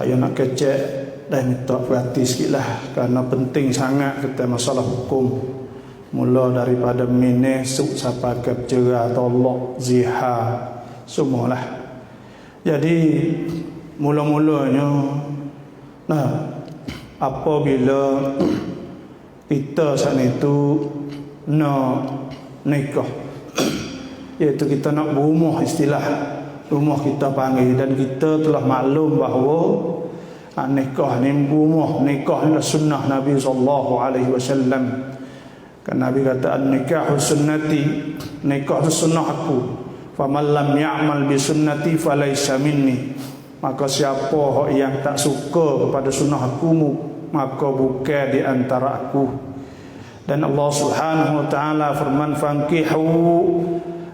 tak payah nak kecek dah minta perhati sikit lah, kerana penting sangat kita masalah hukum. Mula daripada mineh, suk sampai ke cerah, tolak, zihar, semualah. Jadi mula-mulanya apabila kita saat itu nak nikah, iaitu kita nak berumah, istilah rumah kita panggil, dan kita telah maklum bahawa nikah ni berumah, nikah ni sunnah Nabi SAW. Kan Nabi kata an-nikahu sunnati, nikah tu sunnah aku. Faman lam ya'mal bi sunnati falaysa minni. Maka siapa yang tak suka kepada sunnah aku, maka bukan di antara aku. Dan Allah Subhanahu wa taala firman, fankihu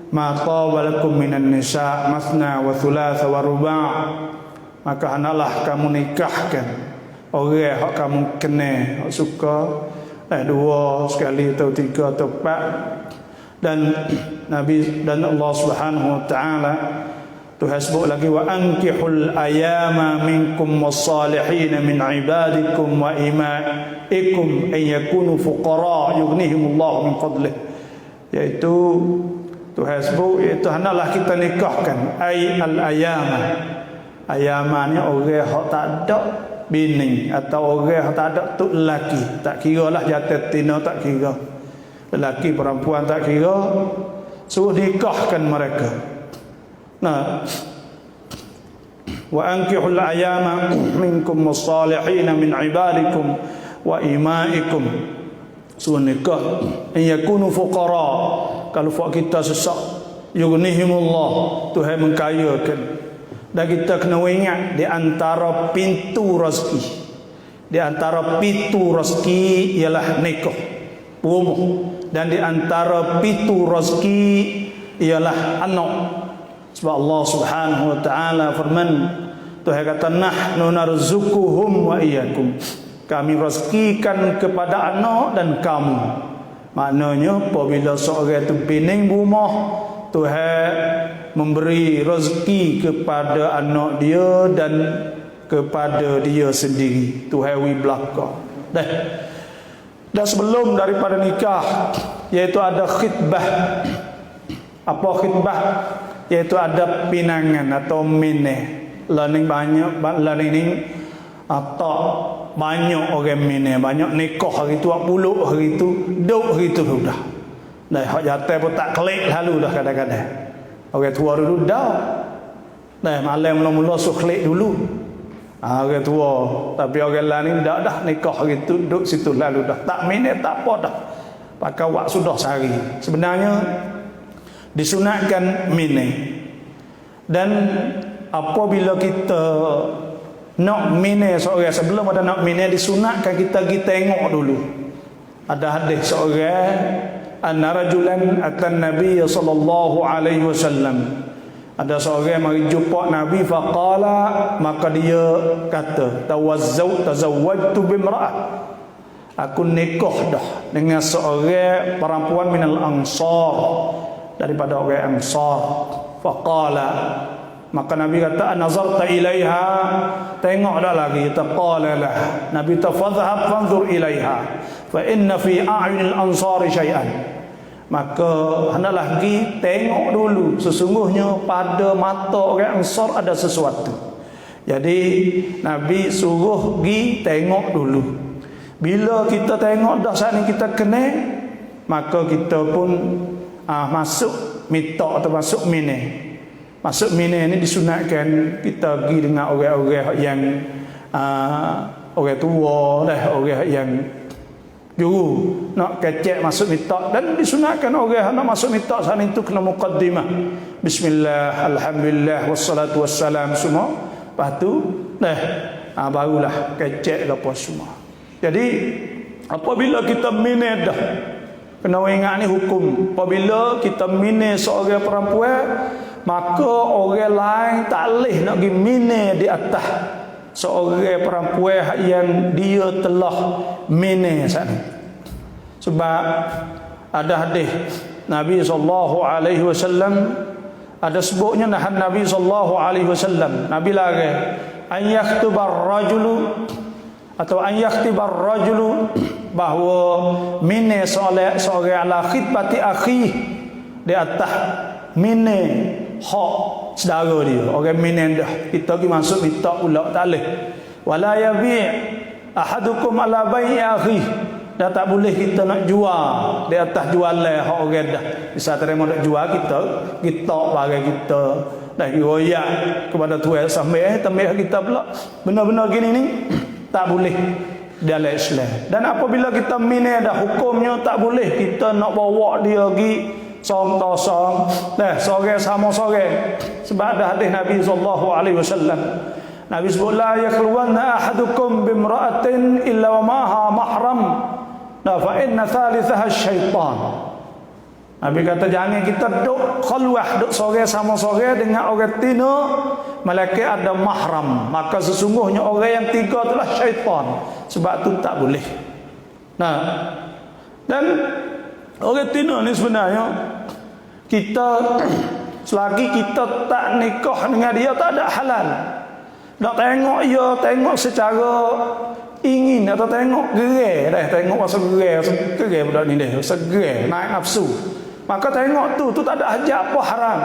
ma taba lakum minan nisa mathna wa thulatha wa ruba'. Maka hendaklah kamu nikahkan orang hak kamu kena, hak suka dua sekali atau tiga atau empat. Dan Nabi dan Allah Subhanahu wa taala Tuhan sebut lagi, wa ankihul ayama minkum wassalihin min ibadikum wa imaikum an yakunu fuqara yughnihimullahu min fadlih. Iaitu Tuhan sebut, iaitu hendaklah kita nikahkan al-ayama. Ayama ni orang hak tak ada bini, atau orang hak tak ada tok lelaki, tak kira lah jatuh tina, tak kira lelaki perempuan, tak kira, suruh nikahkan mereka. Wa ankihul ayama minkum wassalihin min ibadikum wa imaikum, suruh nikah in yakunu fuqara, kalau fuq kita sesak, yughnihimullah, Tuhan mengkayakan. Dan kita kena ingat, di antara pintu rezeki, di antara pintu rezeki ialah nikah, rumah. Dan di antara pintu rezeki ialah anak. Sebab Allah Subhanahu wa taala firman, Tuhan kata nahnu narzuquhum wa iyyakum, kami rezekikan kepada anak dan kamu. Maknanya apabila seorang itu pining rumah, Tuhan memberi rezeki kepada anak dia dan kepada dia sendiri. Tuhan wi belaka. Dan sebelum daripada nikah, iaitu ada khitbah. Apa khitbah? Iaitu ada pinangan atau mineh. Learning banyak, learning atau banyak orang mineh, banyak nikah hari tu, 40 hari tu, duk hari tu sudah. Dah hak jatuh pun tak klik lalu dah kadang-kadang. Orang tua dulu dah. Dah malam mula-mula suruh klik dulu. Orang tua, tapi orang lain dah nikah hari tu duduk situ lalu dah. Tak minat tak apa dah. Pakai wak sudah sehari. Sebenarnya disunatkan minat. Dan apabila kita nak minat seorang, sebelum ada nak minat, disunatkan kita pergi tengok dulu. Ada hadis seorang, anna rajulan atan nabiy sallallahu alaihi wasallam, ada seorang mari jumpa Nabi, faqala, maka dia kata, tazawwajtu bimra'ah, aku nikah dah dengan seorang perempuan minal ansar, daripada orang ansar. Faqala, maka Nabi kata, nazarta ilaiha, tengok dah lagi. Taqala lah, Nabi tafadhhab fanzur ilaiha fa inna fi a'yunil ansari syai'an, maka hendaklah pergi tengok dulu, sesungguhnya pada mata orang ansar ada sesuatu. Jadi Nabi suruh pergi tengok dulu. Bila kita tengok dah saat ni kita kena, maka kita pun masuk mitak atau masuk mineh. Masuk mineh ni disunatkan kita pergi dengan orang-orang yang orang tua dah, orang yang juru nak kecek masuk mitak. Dan disunatkan orang nak masuk mitak saat itu kena muqaddimah, bismillah, alhamdulillah, wassalatu wassalam semua. Lepas tu barulah kecek apa semua. Jadi apabila kita mineh dah, kena ingat ni hukum. Apabila kita mineh seorang perempuan, maka orang lain tak boleh nak pergi mineh di atas seorang perempuan yang dia telah mineh saat ni. Sebab ada hadis Nabi SAW, ada sebutnya nahan Nabi SAW, Nabi larang an yaktubar rajulu atau an yaktibar rajulu, bahawa mine seorang ala khitbati akhi, di atas mine hak saudara dia. Orang mine dah kita pergi masuk minta pula tak boleh. Wala yabi' ahadukum ala bai'i akhi, dah tak boleh kita nak jual di atas jualan hak orang dah. Bisa terima nak jual kita bagi kita dah royak kepada Tuhan sampai temih kita pula benar-benar gini ni tak boleh dalam Islam. Dan apabila kita minai dah hukumnya tak boleh kita nak bawa dia pergi song kosong sore sama sore. Sebab dah hadis Nabi SAW, Nabi sebut la yakhluwanna ahadukum bimra'atin illa wa maha mahram fa inna thalithaha syaitan. Nabi kata jangan kita duduk khulwah, duduk sore sama sore dengan orang tina malaikat ada mahram, maka sesungguhnya orang yang tiga itulah syaitan. Sebab tu tak boleh. Nah, dan orang tina ni sebenarnya kita selagi kita tak nikah dengan dia tak ada halal. Nak tengok dia tengok secara ingin atau tengok gerai dah, tengok masa gerai budak ni dah segerai naik nafsu, maka tengok tu tak ada hajat apa haram.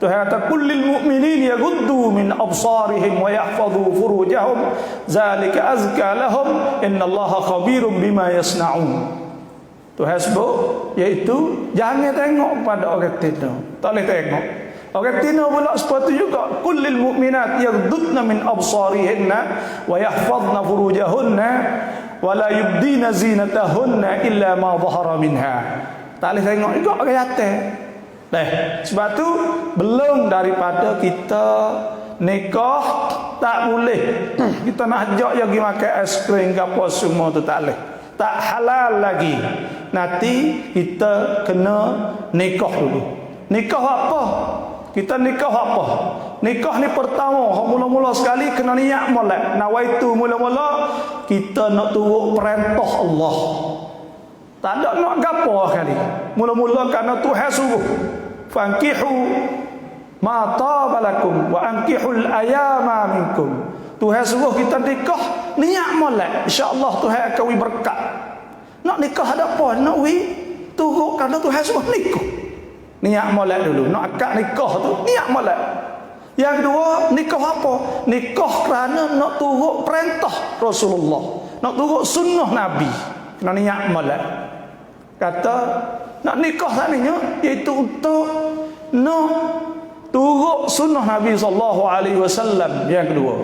Tuhan kata kullil mu'minin yaghuddu min absarihim wa yahfazu furujahum zalika azka lahum innallaha khabirum bima yasnaun. Tuhan sebut iaitu jangan tengok pada orang tina, tak boleh tengok. Orang tina pula seperti juga kullil mu'minat yaghuddna min absarihinna wa yahfazna furujahunna wa la yubdina zinatahunna illa ma dhahara minha. Tak boleh tengok juga orang yatim. Sebab tu belum daripada kita nikah tak boleh kita nak ajak dia pergi makan es krim ke apa semua tu tak boleh. Tak halal lagi. Nanti kita kena nikah dulu. Nikah apa? Kita nikah apa? Nikah ni pertama, mula-mula sekali kena niat molek. Nawaitu mula-mula kita nak turut perintah Allah. Tak ada nak gapo kali. Mula-mula kerana Tuhan suruh. Fankihu ma tabalakum wa ankihul ayama minkum. Tuhan suruh kita nikah, niat molek. Insya-Allah Tuhan akan beri berkat. Nak nikah ada apa? Nak turut kerana Tuhan suruh nikah. Niat molek dulu. Nak akad nikah tu niat molek. Yang kedua, nikah apa? Nikah kerana nak turut perintah Rasulullah, nak turut sunnah Nabi. Kena niat molek. Kata nak nikah tadinya iaitu untuk nak turut sunnah Nabi SAW. Yang kedua.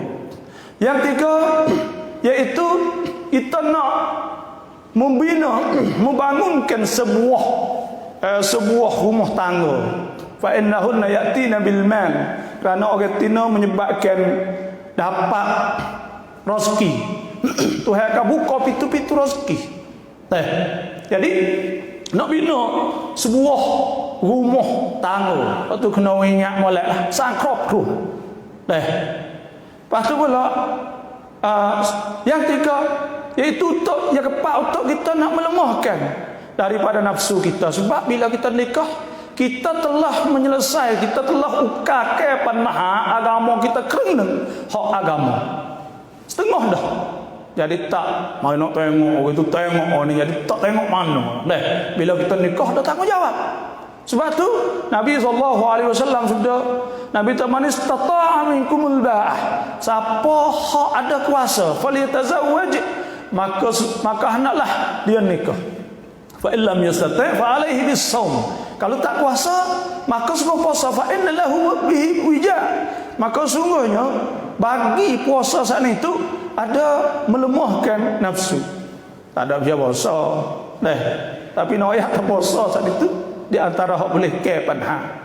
Yang tiga iaitu kita nak membina, membangunkan sebuah rumah tangga. Fa innahunna yatina bil mal, kerana orang tina menyebabkan dapat rezeki. Tuhan akan buka pintu-pintu rezeki. Jadi nak bina sebuah rumah tangga, lepas tu kena ingat molek lah sangkrop tu. Lepas tu pula yang tiga iaitu untuk yang keempat, untuk kita nak melemahkan daripada nafsu kita. Sebab bila kita nikah, kita telah menyelesai, kita telah ukake panah agama kita kena hak agama setengah dah. Jadi tak mau nak tengok orang tu tengok orang ni, jadi tak tengok mana. Bila kita nikah dah tanggungjawab. Sebab tu Nabi SAW sudah, Nabi man istata'a minkumul ba'ah, siapa hak ada kuasa falyatazawwaj, maka hendaklah dia nikah. Fa illam yastati' fa alaihi bis-shaum. Kalau tak kuasa, maka suruh puasa. Fa inna lahu bihi wija. Maka sungguhnya bagi puasa saat itu ada melemahkan nafsu. Tak ada dia puasa. Tapi nak ayat puasa saat itu di antara hak boleh ke panha.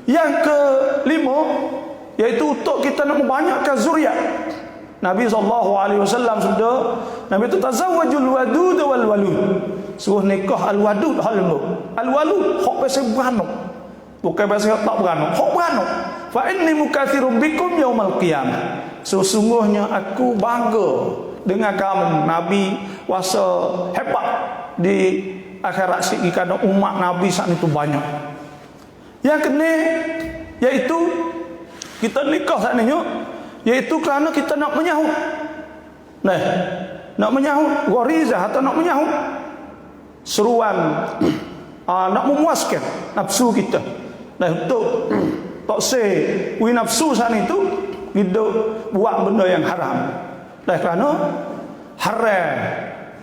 Yang kelima iaitu untuk kita nak membanyakkan zuriat. Nabi SAW sudah, Nabi itu tazawwajul wadud wal walud. Suruh nikah al-wadud al-lembut. Al-walud hak pasal beranak. Bukan pasal tak beranak, hak beranak. Fa inni mukatsirum bikum yaumal qiyamah. Sesungguhnya aku bangga dengan kamu. Nabi kuasa hebat di akhirat segi kerana umat Nabi saat itu banyak. Yang kena iaitu kita nikah saat ini Iaitu kerana kita nak menyahut. Nah, nak menyahut gharizah atau nak menyahut seruan, nak memuaskan nafsu kita. Nah, untuk tak say nafsu sana itu kita buat benda yang haram. Nah, kerana haram,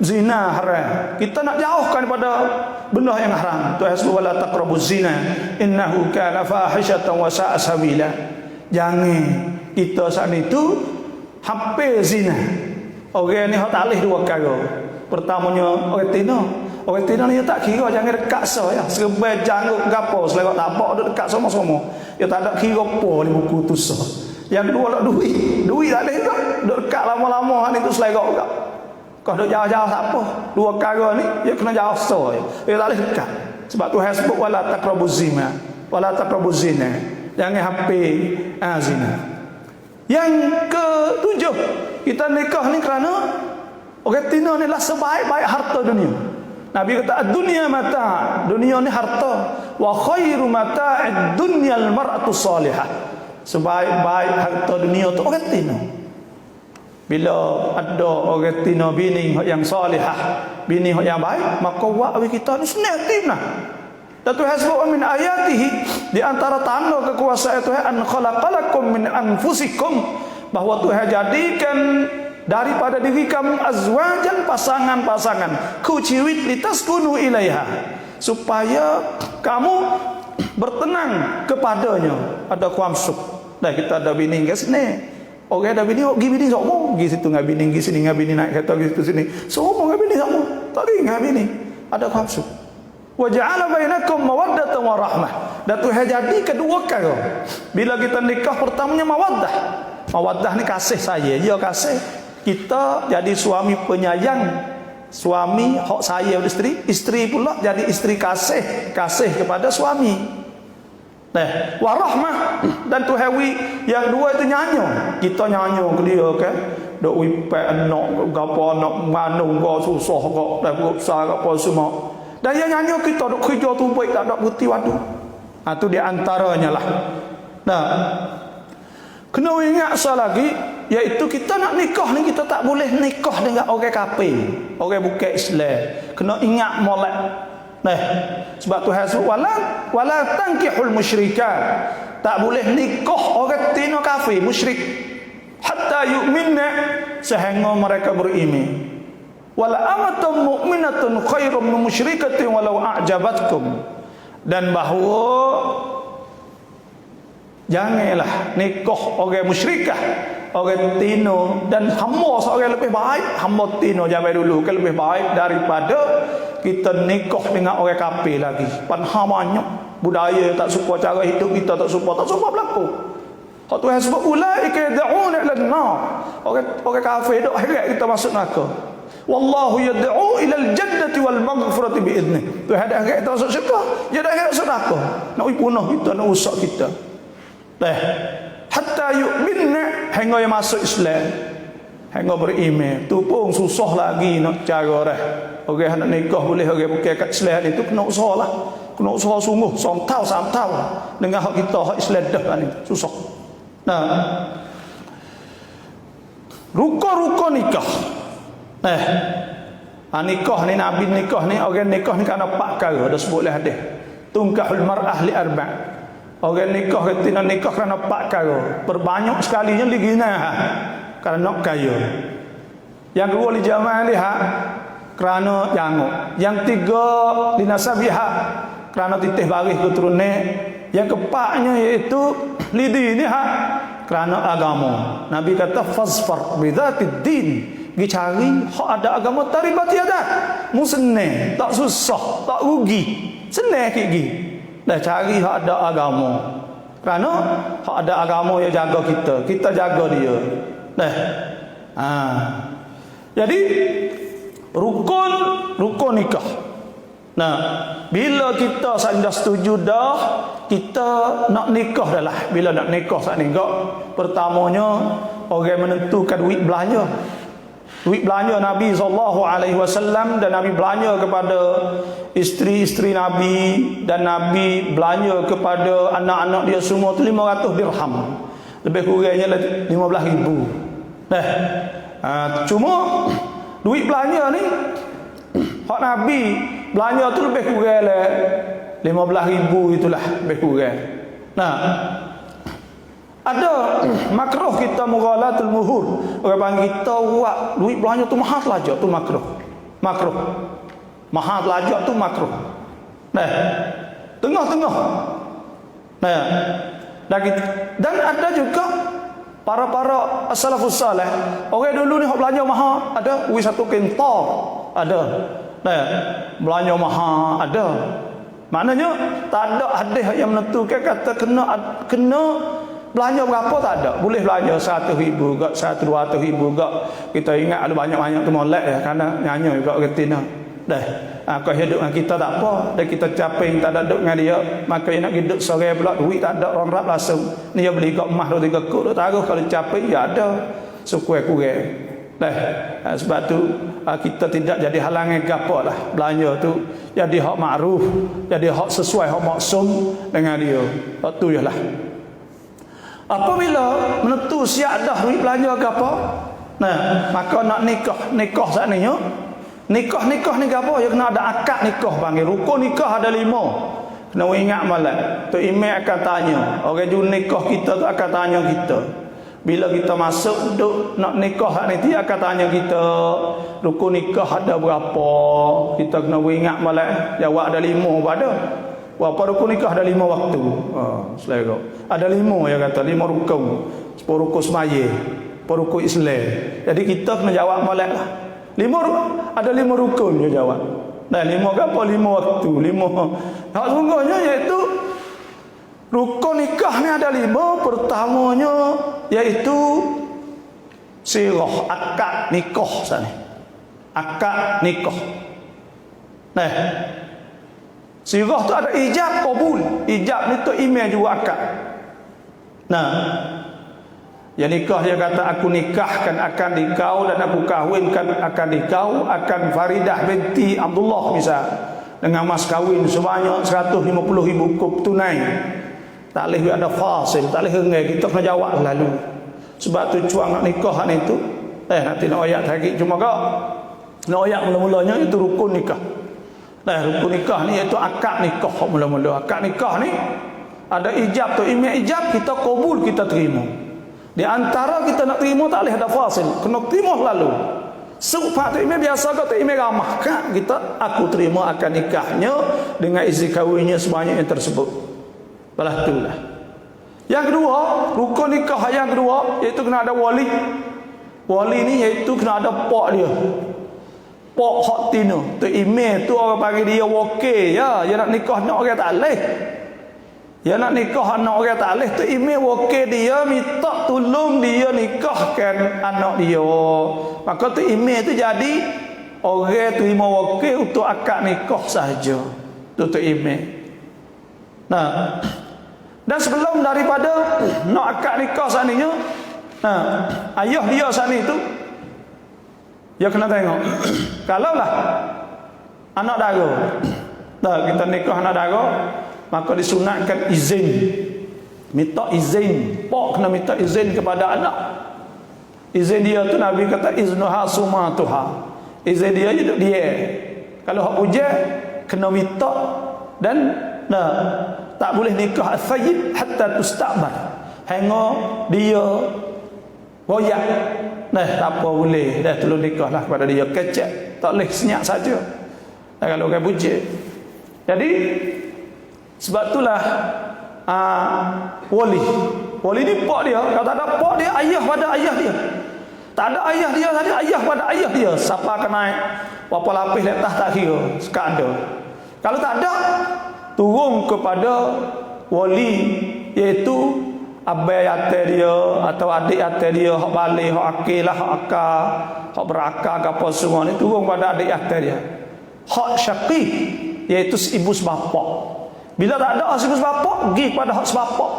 zina haram, kita nak jauhkan daripada benda yang haram. Tuhan sebut wala taqrabuz zina innahu kana fahishatan wa sa'a sabila. Jangan kita saat itu hampir zina. Orang ni hak tak boleh dua perkara. Pertamanya orang Tino. Orang Tino ni tak kira jangan dekat saya. Serbai janggut gapo selera tak apa duduk dekat sama-sama. Dia tak ada kira apa ni buku tu sah. Yang kedua nak duit. Duit tak boleh tak. Duduk dekat lama-lama ni tu selera juga. Kau duduk jauh-jauh tak apa. Dua perkara ni dia kena jauh saya. Dia tak boleh dekat. Sebab Tuhan sebut wala taqrabuz zina. Wala taqrabuz zina. Jangan hampir zina. Yang ketujuh, kita nikah ni kerana orang Tino ni lah sebaik-baik harta dunia. Nabi kata dunia mata, dunia ni harta. Wa khairu mata'id dunya al-mar'atu salihah. Sebaik-baik harta dunia tu orang Tino. Bila ada orang Tino bini yang salihah, bini yang baik, maka wak kita ni senang timnah. Dan Tuhan sebut min ayatihi, di antara tanda kekuasaan Tuhan an khalaqalakum min anfusikum, bahawa Tuhan jadikan daripada diri kamu azwajan, pasangan-pasangan, kuciwit litaskunu ilaiha, supaya kamu bertenang kepadanya. Ada kuamsuk. Dah kita ada bini ke sini. Orang ada bini, pergi bini semua. Pergi situ dengan bini, pergi sini dengan bini, naik kereta pergi situ sini. Semua dengan bini semua. Tak ada dengan bini. Ada kuamsuk. Wa ja'ala bainakum mawaddatan wa rahmah. Dan Tuhan jadi kedua perkara. Bila kita nikah pertamanya mawaddah. Mawaddah ni kasih saya, dia kasih. Kita jadi suami penyayang, suami hak saya isteri, isteri pula jadi isteri kasih, kasih kepada suami. Nah, wa rahmah, dan Tuhan yang dua itu nyanyo. Kita nyanyo ke dia kan. Dok wipe anak gapo anak manung go susah go dah besar apa semua. Dan yang nyanyi kita duk kerja tu baik tak ada putih wadu. Itu di antaranya lah. Nah, kena ingat lagi, iaitu kita nak nikah ni kita tak boleh nikah dengan orang kafir, orang bukan Islam. Kena ingat molek. Nah, sebab Tuhan sebut wala tankihul musyrikat. Tak boleh nikah orang Tino kafir, musyrik. Hatta yu'minna, sehingga mereka beriman. Wala amatun mu'minatun khairum min musyrikatin walau a'jabatkum. Dan bahawa janganlah nikah orang musyrikah, orang Tino, dan hamba seorang lebih baik, hamba Tino zaman dulu kan lebih baik daripada kita nikah dengan orang kafir lagi. Panha banyak budaya tak suka, cara hidup kita tak suka berlaku. Hak Tuhan sebut ulaika yad'una ila an-nar. Orang kafir dok heret kita masuk neraka. Wallahu yad'u ila al-jannati wal maghfirati bi idnih. Tuhan dah heret kita masuk syurga, dia dah heret masuk neraka. Nak punah kita, nak usak kita. Hatta yu'minna, hingga yang masuk Islam, hingga beriman. Tu pun susah lagi nak cara dah. Orang nak nikah boleh, orang bukan kat Islam itu kena usaha lah. Kena usaha sungguh, samtau dengan hak kita, hak Islam dah ni susah. Nah, ruko nikah. Nikah ni, Nabi nikah ni, orang nikah ni kerana 4 perkara dah sebut lah hadis. Tungkahul mar'ah li arba'. Orang nikah ketina nikah kerana 4 perkara. Berbanyak sekalinya lagi kerana nak kaya. Yang kedua li jamaah lihat kerana janguk. Yang tiga li nasabiha kerana titih baris keturunan. Yang keempatnya iaitu lidi ni kerana agama. Nabi kata fasfar bidzatid din. Pergi cari hak ada agama taribat yadah. Musnah, tak susah, tak rugi. Senang pergi. Dah cari hak ada agama. Kerana hak ada agama yang jaga kita, kita jaga dia. Dah. Jadi rukun nikah. Nah, bila kita sudah setuju dah, kita nak nikah dah lah. Bila nak nikah saat ni, pertamanya orang menentukan duit belanja. Duit belanja Nabi SAW, dan Nabi belanja kepada isteri-isteri Nabi, dan Nabi belanja kepada anak-anak dia semua tu 500 dirham. Lebih kurangnya 15,000. Cuma duit belanja ni hak Nabi belanja tu lebih kurang 15,000 itulah lebih kurang. Nah, ada makruh kita mughalatul muhur. Orang panggil kita buat duit belanja tu mahal saja tu makruh. Makruh. Mahal saja tu makruh. Nah, tengah-tengah. Nah, dan ada juga para as-salafus salih. Orang dulu ni hak belanja mahal, ada satu kentor, ada. Nah, belanja mahal ada. Maknanya tak ada hadis yang menentukan kata kena belanja berapa, tak ada. Boleh belanja 100,000 ke 100-200,000 ke. Kita ingat ada banyak-banyak tu molek ya, kerana nyanyi juga retina. Kau hidup dengan kita tak apa, dan kita caping tak ada duduk dengan dia, maka dia nak hidup sore pula duit tak ada, orang rap langsung ni dia beli kat emas 2-3 kut taruh, kalau caping ya ada sekurang-kurang. Sebab tu kita tidak jadi halangan gapo lah belanja tu, jadi hak makruf, jadi hak sesuai hak maksum dengan dia. Tu jelah. Apabila menentu siap dah duit belanja gapo, maka nak nikah saat ni nikah ni gapo, ya kena ada akad nikah panggil. Rukun nikah ada 5. Kena ingat malam. Tu imam akan tanya, orang jun nikah kita tu akan tanya kita. Bila kita masuk duk nak nikah ni dia akan tanya kita, rukun nikah ada berapa? Kita kena ingat malam. Jawab ada 5 pada. Berapa rukun nikah ada 5 waktu. Selera. Ada 5 ya kata, 5 rukun. 10 rukun semaya, 10 rukun Islam. Jadi kita kena jawab malam lah. Ada 5 rukun dia jawab. 5 ke apa? 5 waktu. 5. Hak sungguhnya iaitu rukun nikah ni ada 5. Pertamanya iaitu sirah, akad nikah sana. Akad nikah. Sirah tu ada ijab kabul. Ijab ni tu email juga akad. Yang nikah dia kata aku nikahkan akan dikau dan aku kahwinkan akan dikau akan Faridah binti Abdullah misal, dengan mas kahwin sebanyak 150,000 kub tunai. Tak boleh ada fasil, tak boleh hengai. Kita kena jawab lalu. Sebab tu cuang nak nikah ni tu nanti nak ayat lagi, cuma kau nak ayat mula-mulanya itu rukun nikah. Rukun nikah ni iaitu akad nikah. Mula-mula akad nikah ni ada ijab tu, email ijab kita kabul, kita terima. Di antara kita nak terima tak boleh ada fasil, kena terima lalu. Sebab tu email biasa ke tu email ramah kan kita, aku terima akan nikahnya dengan isi kahwinnya sebanyak yang tersebut. Balah tu lah. Yang kedua, rukun nikah yang kedua iaitu kena ada wali. Wali ni iaitu kena ada pak dia. Pak hak tina. Tu email tu orang panggil dia wakil ya, dia nak nikah nak orang tak boleh. Ya nak nikah anak orang tak boleh, tu email wakil dia minta tolong dia nikahkan anak dia. Maka tu email tu jadi orang terima wakil untuk akad nikah saja. Tu email. Dan sebelum daripada nak akad nikah saninya, ayah dia sani tu dia kena tengok. Kalaulah anak dara, kita nikah anak dara, maka disunatkan izin, minta izin. Pak kena minta izin kepada anak. Izin dia tu Nabi kata iznuha sumatuha, izin dia hidup dia. Kalau hak ujian kena minta. Dan tak boleh nikah as-sayyid hatta tusta'bar, hingga dia royak. Tak apa boleh dah tolong nikahlah kepada dia, kecek, tak boleh senyap saja. Kalau orang puji. Jadi sebab itulah wali ni pak dia. Kalau tak ada pak dia, ayah pada ayah dia. Tak ada ayah dia tadi, ayah pada ayah dia. Siapa akan naik berapa lapis letak tak kira, sekadar. Kalau tak ada, turun kepada wali, iaitu abai atai dia atau adik atai dia, hak balik, hak akil lah, hak akar, hak berakar ke apa semua ni, turun pada adik atai dia. Hak syaqiq, iaitu ibu sebapak. Bila tak ada hak ibu sebapak, pergi pada hak sebapak.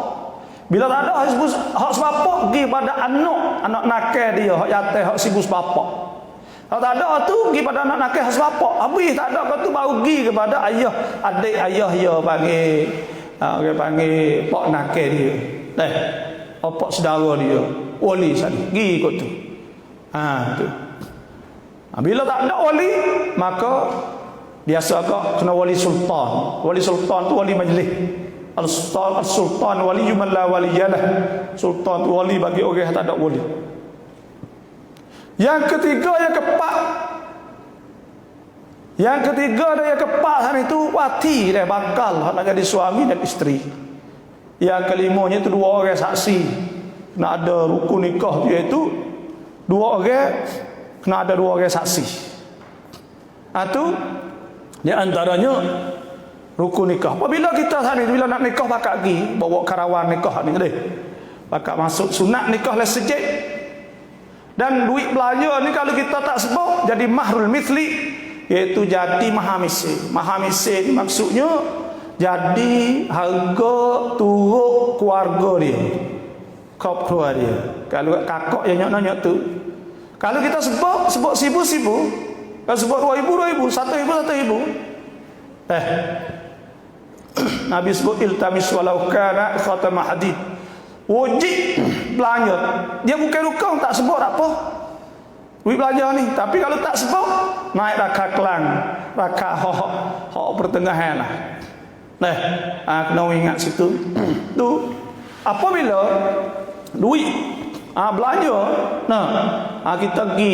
Bila tak ada hak sebapak, pergi pada anak nakal dia, hak yatim, hak ibu sebapak. Kalau tak ada tu, pergi pada anak nakal hak sebapak. Habis tak ada, kau tu baru pergi kepada ayah, adik ayah dia panggil, orang panggil pak nakal dia. opak saudara dia, wali sana, pergi ikut tu. Tu. Bila tak ada wali, maka biasa agak kena wali sultan. Wali sultan tu wali majlis. Al-sultan wali man la waliyalah. Sultan tu wali bagi orang yang tak ada wali. Yang ketiga, yang keempat. Yang ketiga dan yang keempat sana itu wati dia bakal nak jadi suami dan isteri. Yang kelimanya itu dua orang saksi. Kena ada rukun nikah dia itu dua orang, kena ada dua orang saksi. Itu di antaranya rukun nikah. Apabila kita sana bila nak nikah pakak pergi bawa karawan nikah ni deh. Pakak masuk sunat nikah le sejid. Dan duit belanja ni kalau kita tak sebut jadi mahrul mithli, iaitu jadi mahamisi. Mahamisi ni maksudnya jadi harga turut keluarga dia, keluarga dia. Kalau kakak yang nyok-nyok tu, kalau kita sebut sibu-sibu, kalau sebut 2,000, 1,000, Nabi sebut iltamis walau kana khatamah hadid. Wajib belanja. Dia bukan rukun, tak sebut tak apa. Duit belanja ni, tapi kalau tak sebut naik raka kelang, raka hok pertengahan lah. Kena ingat situ. Tu apabila duit belanja, kita pergi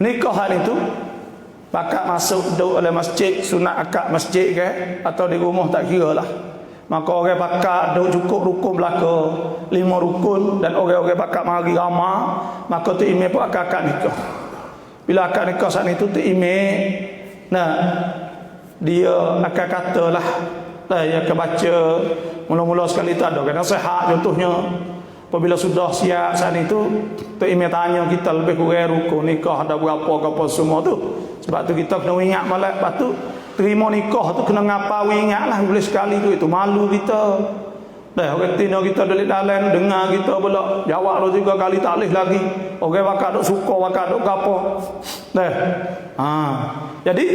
nikahan itu, pakak masuk duduk oleh masjid, sunat akad masjid ke, atau di rumah tak kira lah. Maka orang pakak duduk cukup rukun belaka 5 rukun, dan orang-orang pakak mari ramah, maka tu imam pun akad nikah. Bila akad nikah saat itu tu imam, dia akan katalah, dia akan baca mula-mula sekali tu ada kena nasihat. Contohnya apabila sudah siap saat itu, tu imam tanya kita lebih kurang rukun nikah ada berapa apa semua tu. Sebab tu kita kena ingat malam, lepas tu terima nikah tu kena ngapa ingat lah, boleh sekali tu, itu malu kita. Orang tina kita delik dalam dengar kita pula jawab lo juga kali tak boleh lagi. Orang bakal duk suka, bakal duk gapo. Jadi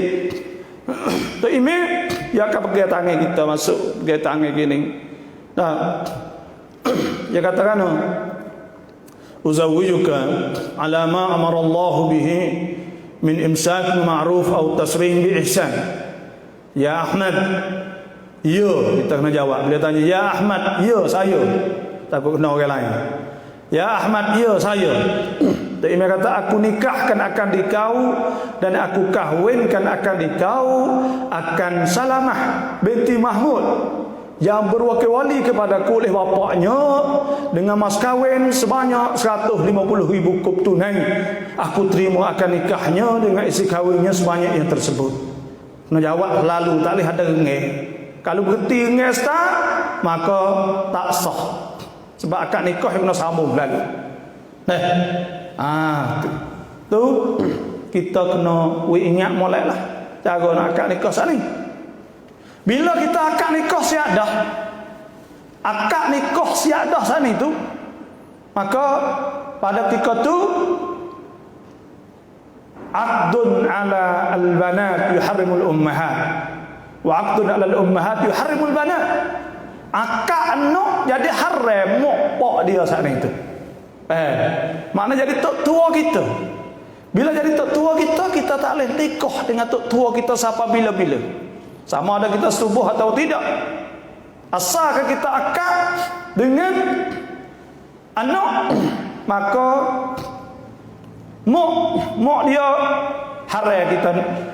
tu imam dia akan pegang tangan kita masuk, pegang tangan gini. Dia katakan uzawwijuka ala ma amara Allah bihi min imsak ma'ruf atau tasrih bi ihsan. Ya Ahmad, ya, kita kena jawab. Bila tanya ya Ahmad, ya saya, takut kena orang lain. Ya Ahmad, ya saya. Dan imam kata aku nikahkan akan dikau dan aku kahwinkan akan dikau akan Salamah binti Mahmud yang berwakil wali kepadaku oleh bapaknya dengan mas kahwin sebanyak 150,000 kop tunai. Aku terima akan nikahnya dengan isi kahwinnya sebanyak yang tersebut. Kena jawab lalu, tak boleh ada rengeh. Kalau berhenti rengeh start, maka tak sah. Sebab akad nikah yang kena sambung lalu. Tu kita kena ingat molek lah cara nak akad nikah saat ni. Bila kita akad nikah siap dah, akad nikah siap dah saat ni tu, maka pada ketika tu aqdun ala al-banat yuharrimul ummahat wa aqdun ala al-ummahat yuharrimul banat. Akad anak jadi haram mak pak dia saat ni tu. Makna jadi tok tua kita. Bila jadi tok tua kita, kita tak boleh nikah dengan tok tua kita sampai bila-bila. Sama ada kita setubuh atau tidak. Asalkan kita akad dengan anak, maka mak dia haram kita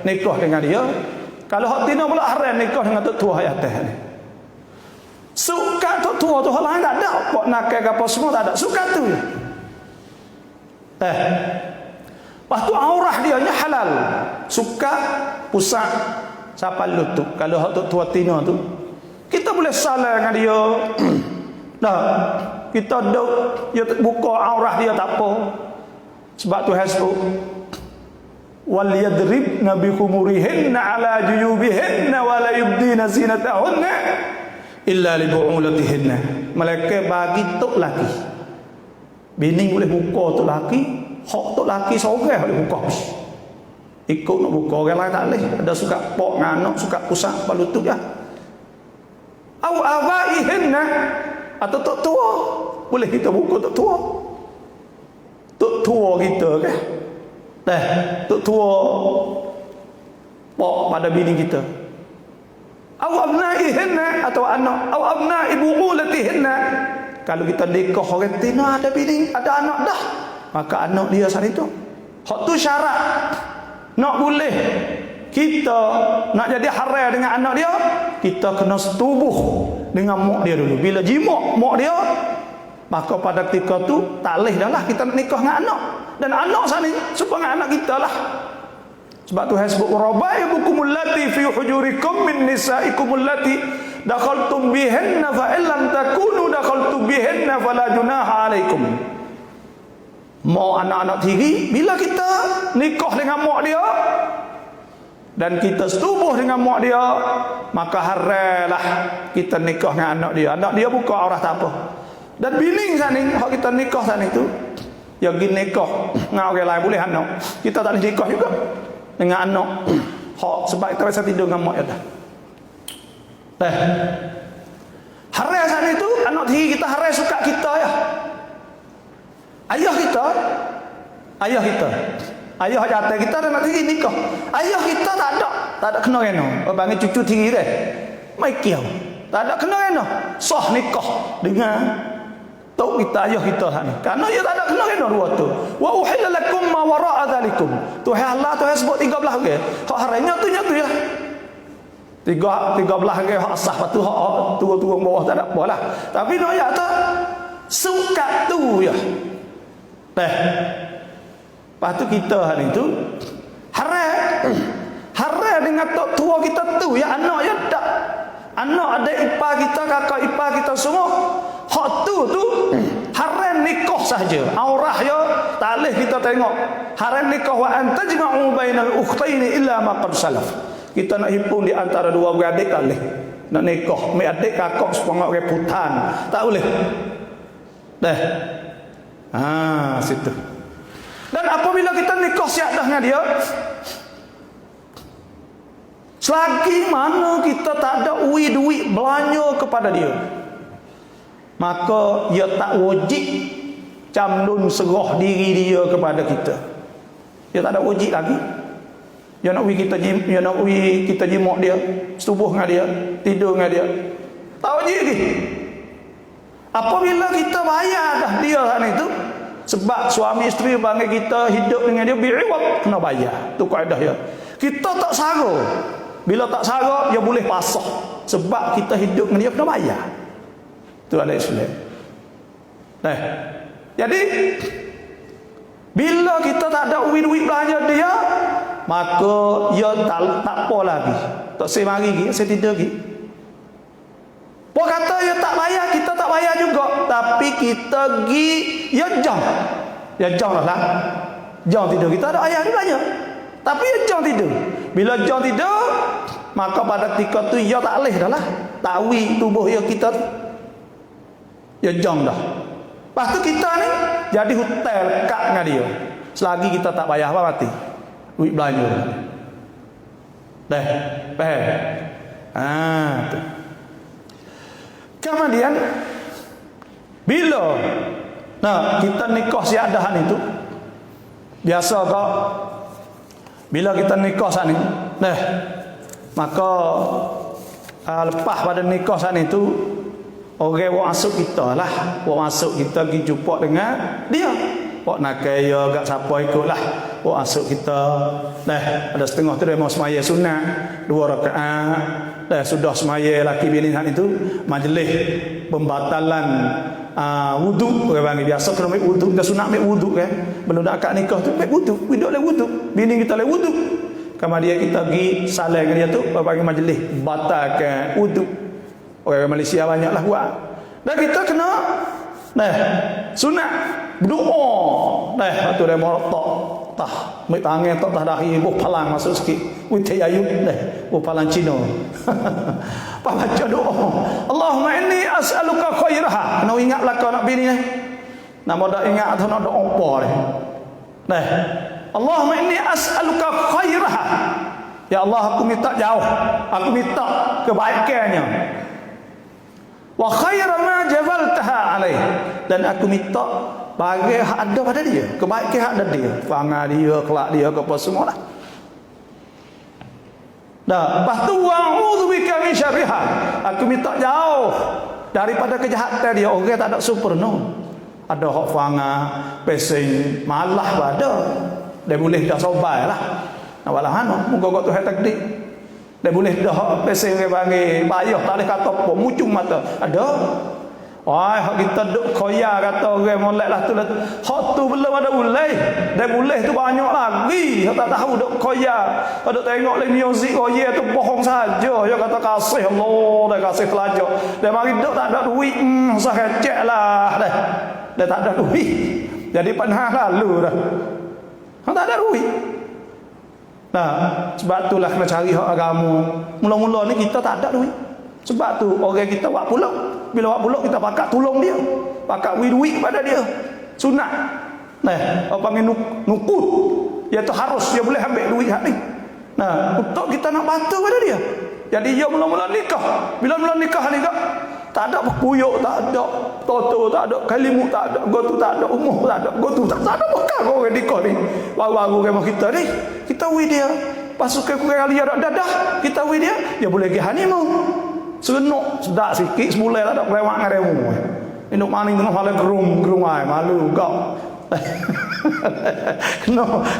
nikah dengan dia. Kalau hak tina pula haram nikah dengan tok tua ayat ni. Suka tok tua tu hal lain tak ada. Kok nakal ke apa semua tak ada. Suka tu. Lepas tu aurah dia nya halal. Suka pusat sampai lutut. Kalau hak tok tua tina tu, kita boleh salah dengan dia. Kita duk dia buka aurah dia tak apa. Sebab tu hasbuk wal yadribna bi khumurihinna ala juyubihinna wa la yubdina zinatahunna illa li bu'ulatihinna. Malaikat bagi tok laki, bini boleh buka tok laki, hak tok laki seorang boleh buka. Ikut nak buka orang lain tak boleh. Ada suka pok nganak, suka pusat palutut ya. au abaihinna, atau tok tua. Boleh kita buku tok tua. Tok tua kita kan. Tok tua pak pada bini kita. Au abnaihinna, atau anak, au abnai buulatihinna. Kalau kita nikah orang tina ada bini, ada anak dah, maka anak dia sana itu. Hak tu syarat. Nak boleh kita nak jadi haram dengan anak dia, kita kena setubuh dengan mak dia dulu. Bila jimak mak dia, maka pada ketika tu tak leh dah lah kita nak nikah dengan anak. Dan anak sana supaya dengan anak kita lah. Sebab Tuhan sebut rabaibukumul lati fi hujurikum min nisaikumul lati dakhaltum bihinna fa illam takunu dakhaltum bihinna fala junaha alaikum. Mau anak-anak tiri, bila kita nikah dengan mak dia dan kita setubuh dengan mak dia, maka haralah kita nikah dengan anak dia. Anak dia bukan aurat tak apa. Dan bini sana hak kita nikah sana itu, ya pergi nikah dengan orang lain boleh anak. Kita tak boleh nikah juga dengan anak. Hak sebab kita rasa tidur dengan mak dia dah. Haram sana itu anak tiri kita haram suka kita ya. Ayah kita jatuh kita dan nak tiri nikah. Ayah kita tak ada kena kena. Panggil cucu tiri dia. Mai kiau. Tak ada kena kena. Sah nikah dengan tok kita ayah kita ni. Karena dia tak ada kena kena dua tu. Wa uhilla lakum ma wara'a dzalikum. Tuhan Allah Tuhan sebut 13 orang. Hak haramnya tu ya. 13 orang hak sah patu hak tua-tua bawah tak ada apalah. Tapi nak ayat tu sukat tu ya. Lepas tu kita hari tu haram dengan tok tua kita tu ya, anak ya tak. Anak ada ipar kita, kakak ipar kita semua. Hak tu haram nikah saja. Aurah ya tak boleh kita tengok. Haram nikah wa antajma'u bainal ukhtaini illa ma qad salaf. Kita nak himpun di antara dua beradik tak boleh. Nak nikah mek adik kakak sepengak rebutan tak boleh. Situ. Dan apabila kita nikah siap dah dengan dia, selagi mana kita tak ada duit belanja kepada dia, maka dia tak wajib camdun serah diri dia kepada kita. Dia tak ada wajib lagi. Dia nak kita jimak dia, setubuh dengan dia, tidur dengan dia. Tak wajib lagi. Apabila kita bayar dah dia sana itu, sebab suami isteri bangga kita hidup dengan dia bi'iwad, kena bayar. Tu kaedah dia. Kita tak sara. Bila tak sara, dia boleh pasah. Sebab kita hidup dengan dia kena bayar. Tu ada Islam. Jadi bila kita tak ada duit belanja dia, maka dia tak apa lagi. Tak saya mari lagi, saya tidur lagi. Puan kata dia tak bayar, kita tak bayar juga. Tapi kita pergi, ya jam. Ya jam lah. Jam tidur. Kita ada ayah dia belanja. Tapi ya jam tidur. Bila jam tidur, maka pada ketika tu ya tak boleh dah lah. Tawi tubuh ya kita. Ya jam dah. Lepas tu kita ni jadi hotel lekat dengan dia. Selagi kita tak bayar apa mati. Duit belanja. Tu. Kemudian bila kita nikah siadahan itu, biasa kau bila kita nikah saat ni, maka lepas pada nikah saat itu, orang masuk kita lah, masuk kita pergi jumpa dengan dia. Wak nak kaya agak siapa ikut lah. Wak masuk kita. Ada setengah tu dia mau semaya sunat 2 rakaat. Sudah semaya laki bini itu majlis pembatalan wudu. Orang panggil biasa kena ambil wudu. Kita sunat ambil wudu kan. Belum nak akad nikah tu ambil wudu. Hidup oleh wudu. Bini kita oleh wudu. Kemudian kita pergi salam dengan dia tu. Orang panggil majlis batalkan wudu. Orang Malaysia banyak lah buat. Dan kita kena sunat berdoa. Tu dia mau tah mai tangan tak dahi buh palang masuk sikit. Wite ayu buh palang Cina. Apa baca doa. Allahumma inni as'aluka khairaha. Kena ingatlah kau nak bini ni. Nama dak ingat atau nak doa apa ni. Allahumma inni as'aluka khairaha. Ya Allah, aku minta jauh. Aku minta kebaikannya. Wa khaira ma jabaltaha alaih, dan aku minta bagi hak ada pada dia, kebaikan hak ada dia, pangan dia, kelak dia, apa semua lah. Dah, lepas tu wa'udzubika min syarriha, aku minta jauh daripada kejahatan dia. Orang tak ada sempurna. Ada hak fanga, pesing, malah pada. Dia boleh dah sobai lah. Nak walah mana? Moga kau Tuhan takdir. Dia boleh dah hak pesing ke bagi bayar tak boleh kata apa, mucung mata. Ada. Wah, hak kita duk koya kata orang molek lah tu lah tu. Hak tu belum ada boleh. Dia boleh tu banyak lagi. Hak tak tahu duk koya. Hak duk tengok le music koya tu bohong saja. Dia kata kasih Allah, dia kasih pelajar. Dia mari duk tak ada duit, usah kecek lah dah. Dia tak ada duit. Jadi pernah lalu dah. Hak tak ada duit. Nah, sebab itulah kena cari hak agama. Mula-mula ni kita tak ada duit. Sebab tu orang kita buat pulak. Bila buat pulak kita pakat tolong dia. Pakat duit pada dia. Sunat. Nah, apa panggil nukut. Iaitu harus dia boleh ambil duit hak ni. Nah, untuk kita nak bantu pada dia. Jadi dia mula-mula nikah. Bila mula nikah ni kak, tak ada puyuk, tak ada toto, tak ada kalimu, tak ada gotu, tak ada umuh, tak ada gotu, tak ada bekal orang nikah ni. Baru-baru kemah kita ni, kita wui dia. Pasukan kurang kali ada dadah, kita wui dia, dia boleh pergi honeymoon. Serenuk, sedap sikit, sebulan tak ada kelewat dengan remu. Induk maning tengah malam gerung ai, malu kau.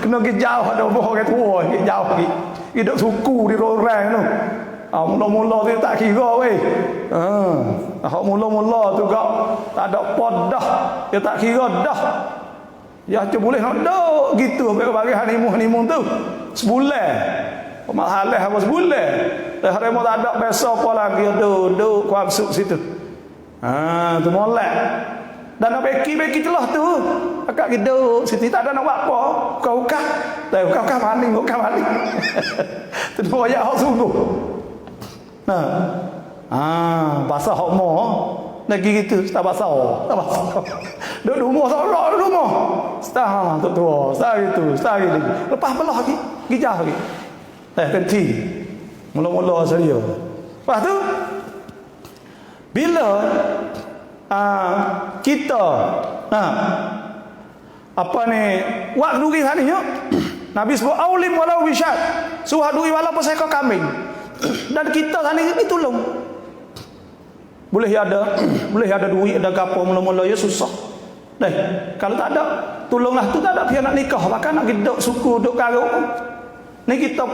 kena pergi jauh, ada orang tua, pergi jauh pergi. Hidup suku di orang tu. Mula-mula tu tak kira weh. Mula-mula tu kau tak ada pod dah. Dia tak kira dah. Ya tu boleh nak duk gitu bagi honeymoon tu. Sebulan. Pemahalah apa sebulan. Dah hari mau tak ada biasa apa lagi duduk kuat masuk situ. Tu molek. Dan nak beki telah tu. Akak hidup situ tak ada nak buat apa. Kau-kau. Dah kau-kau maling. Tu royak hak sungguh. Bahasa hak mo lagi gitu, tak bahasa. Duduk rumah sorok rumah. Setah tu tua, setah itu, setah ini. Lepas belah lagi, gijah lagi. Kenti. Mula-mula serius. Lepas tu bila kita apa ni wak duri hari ni Nabi sebut aulim walau bisyad. Suruh duri walaupun seekor kambing. Dan kita sana ni tolong. Boleh ada duit, ada gapo mula-mula ya susah. Kalau tak ada, tolonglah tu tak ada dia nak nikah, bahkan nak duduk suku, duduk karuk. Ni kita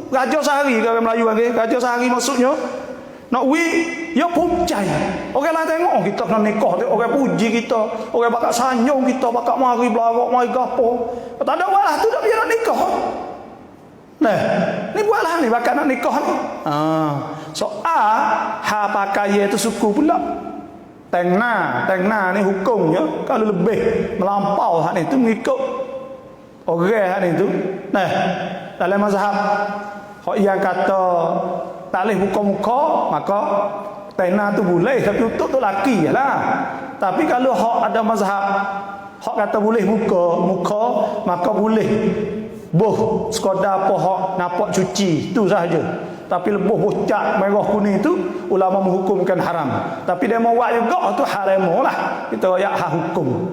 raja sehari kalau Melayu panggil, raja sehari maksudnya nak ya puncai. Orang lain tengok kita nak nikah, orang puji kita, orang bakal sanjung kita, bakal mari belagak, mari gapo. Tak ada walah tu dak dia nak nikah. Ni buatlah ni bakal nak nikah ni. Ha pakai itu suku pula. Tengna ni hukumnya kalau lebih melampau hak ni tu mengikut orang hak ni tu. Dalam mazhab hak yang kata tak boleh muka-muka, maka tengna tu boleh tapi untuk tu laki lah. Tapi kalau hak ada mazhab hak kata boleh muka, maka boleh boh sekadar apa hak nampak cuci tu sahaja. Tapi lebuh bocak merah kuning tu ulama menghukumkan haram. Tapi dia mau buat juga tu haram lah. Kita ayat hak hukum.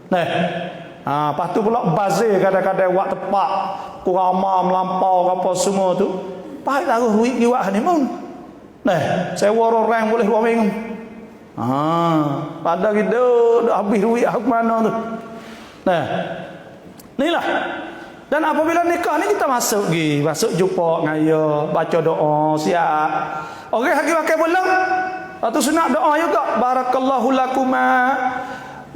Lepas tu pula bazir kadang-kadang buat tepat kurang melampau apa semua tu. Pahit taruh duit di buat honeymoon. Sewa orang boleh 2 minggu. Pada kita dah habis duit aku mana tu. Inilah. Dan apabila nikah ni kita masuk jumpa dengan dia, baca doa, siap. Orang lagi pakai belum? Atau sunat doa juga. Barakallahu lakuma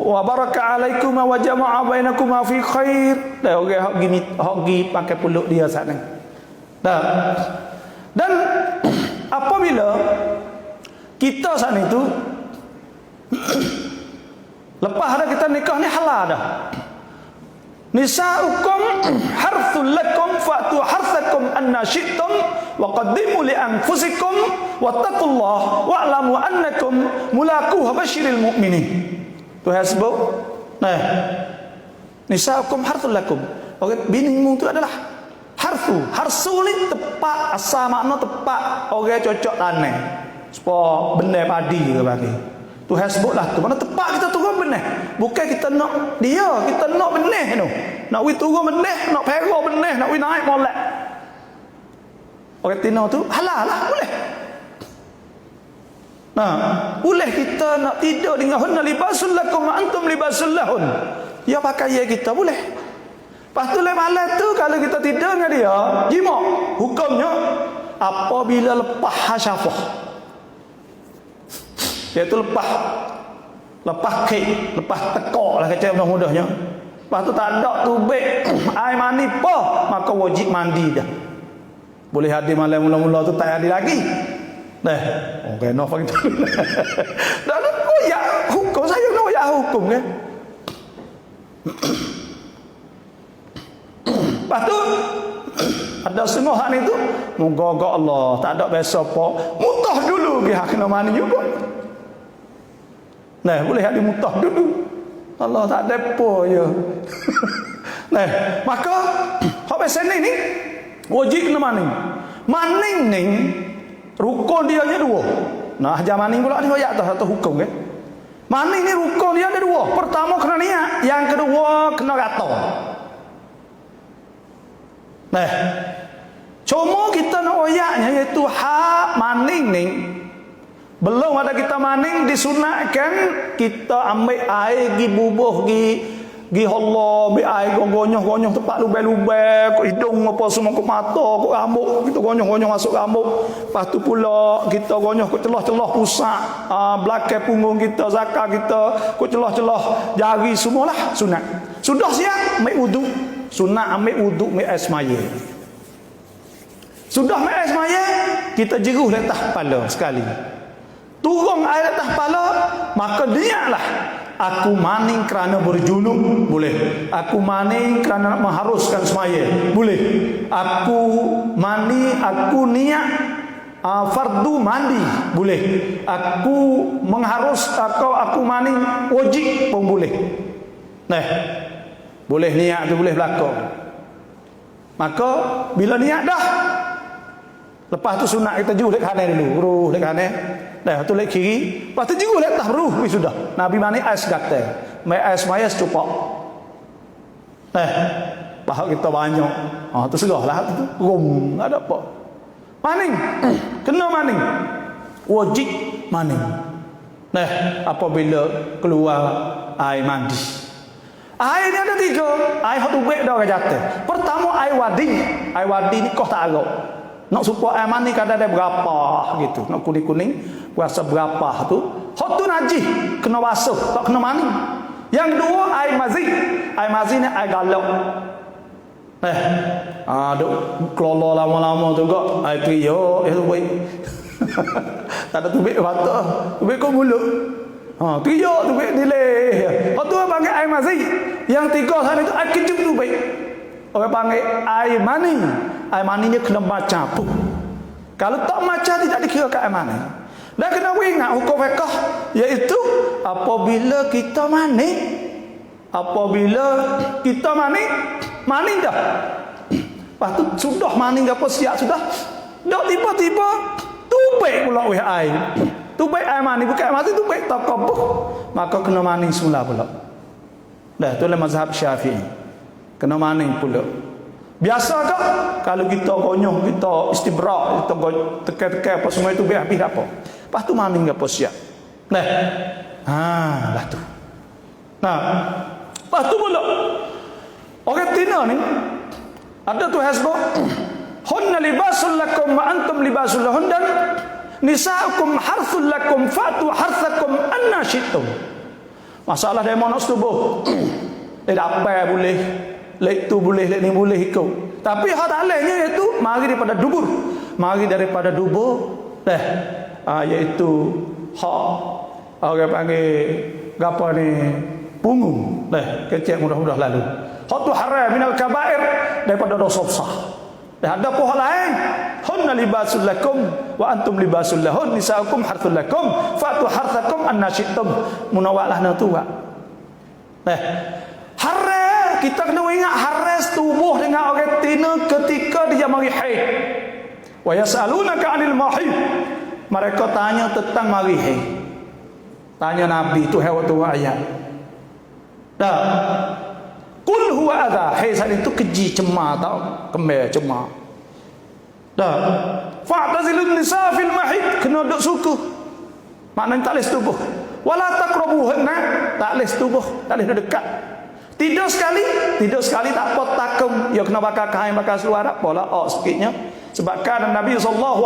wa baraka alaikuma wa jama'a bainakuma fi khair. Dah orang hak gi pakai peluk dia saat ni. Dan apabila kita saat itu lepas ada kita nikah ni halal dah. Nisa'ukum harthul lakum fa'tu harthakum anna syi'tum wa qaddimu li anfusikum wattaqullaha wa'lamu annakum mulaquhu basyiril mu'minin. Tuhan sebut, nisa'ukum harthul lakum. Binimu itu adalah harsu ni tepat, asal makna tepat orang cocok tanah. supaya benar padi ke bagi. Tuhan sebutlah tu. Mana tepat kita turun benar. Bukan kita nak dia, kita nak benar tu. Nak we turun benar, nak perah benar, nak we naik molek. Orang Tino tu halal lah, boleh. Nah, boleh kita nak tidur dengan hunna libasul lakum wa antum libasul lahun. Dia pakai ya kita boleh. Lepas tu malam tu kalau kita tidur dengan dia, jima. Hukumnya apabila lepas hasyafah. Iaitu lepas kek, lepas tekak lah kata mudah-mudahnya. Lepas tu tak ada tubik air mani apa, maka wajib mandi dah. Boleh hadir malam mula-mula tu tak hadir lagi. Dah, okey noh gitu. Dah ya hukum saya noh ya hukum kan. Lepas tu ada setengah hak ni tu moga-moga Allah tak ada biasa apa mutah dulu dia kena mani juga. Nah, boleh hadir mutah dulu. Allah tak ada apa je. Nah, maka hak biasa ni wajib kena maning. Maning ni rukun dia ada dua. Nah, ajar maning pula ni ayat tu satu hukum kan. Maning ni rukun dia ada dua. Pertama kena niat, yang kedua kena rata. Nah, cuma kita nak ayatnya iaitu hak maning ni belum ada kita maning disunatkan kita ambil air gi bubuh gi Allah ambil air gonyoh-gonyoh tempat lubang-lubang ke hidung apa semua ke mata ke rambut kita gonyoh-gonyoh masuk rambut. Lepas tu pula kita gonyoh ke celah-celah pusat belakang punggung kita zakar kita ke celah-celah jari semualah sunat. Sudah siap ambil wuduk sunat ambil wuduk ambil air semaya. Sudah ambil air semaya kita jeruh letak kepala sekali. Turun air atas kepala, maka niatlah aku maning kerana berjunub, boleh. Aku maning kerana mengharuskan semaya, boleh. Aku mandi, aku niat fardu mandi, boleh. Aku mengharus atau aku maning wajib pun boleh. Nah, boleh niat tu boleh berlaku. Maka bila niat dah, lepas tu sunat kita juh dekat kanan dulu, ruh dekat kanan. Dah tu lek kiri, lepas tu juh lek tah ruh sudah. Nabi mani ais gate, mai ais maya secupak. Nah, bahak kita banyak. Tu serahlah tu. Rum, ada apa. Maning. Kena maning. Wajib maning. Nah, apabila keluar air mandi. Air ni ada tiga. Air hot ubek dah jatuh. Pertama air wadi. Air wadi ni kau tak agak. Nak supaya air mani kadang ada berapa gitu. Nak kuning-kuning kuasa berapa tu. Hot tu najis kena basuh, tak kena mani. Yang kedua air mazi. Air mazi ni air galak. Duk kelola lama-lama tu kok. Air tu yo, tu baik. Tak ada tubik mata. Tubik kau mulut. Tu yo tubik nilai. Hot tu panggil air mazi. Yang tiga sana tu air kejut tu baik. Orang panggil air mani. Air mani ni kena baca pun. Kalau tak baca tidak dikira ke air mani. Dan kena ingat hukum fiqh iaitu apabila kita mani mani dah. Lepas tu sudah mani apa siap sudah. Dak tiba-tiba tubik pula air. Tubik air mani bukan air mani tubik tak kabuh. Maka kena mani semula pula. Dah itulah mazhab Syafi'i. Kena mani pula. Biasa tak kalau kita gonyoh, kita istibrak, kita tekan-tekan apa semua itu habis apa. Lepas tu maning apa siap. Nah. Lah tu. Nah. Lepas tu pula orang Tina ni ada tu hasbah hunna libasul lakum wa antum libasul lahun dan nisa'ukum harthul lakum fatu harthakum anna syi'tum. Masalah dia mau nak setubuh. Apa boleh lek tu boleh, lek ni boleh ikut. Tapi hak talahnya iaitu mari daripada dubur. Mari daripada dubur iaitu hak orang panggil gapo ni punggung. Kecil mudah-mudah lalu. Hak tu haram minal kabair daripada dosa besar. Ada pun hal lain. Hunna libasul lakum wa antum libasul lahun nisaukum harthul lakum fatu harthakum anna syi'tum. Munawwalah na tu. Haram kita kena ingat haras tubuh dengan orang Tina ketika dia mari haid. Wa yasalunaka 'anil mahid. Mereka tanya tentang marihe. Tanya Nabi tu waktu ayat. Dah. Qul huwa adha. Saat itu keji cemar tau. Kembar cemar. Dah. Fa'tazilun nisa fil mahid. Kena duduk suku. Maknanya tak boleh setubuh. Wala taqrabuhunna. Tak boleh setubuh. Tak boleh dekat. Tidur sekali tak apa takum. Ya kena bakar kain, bakar seluar apalah. Sikitnya. Sebab kan Nabi SAW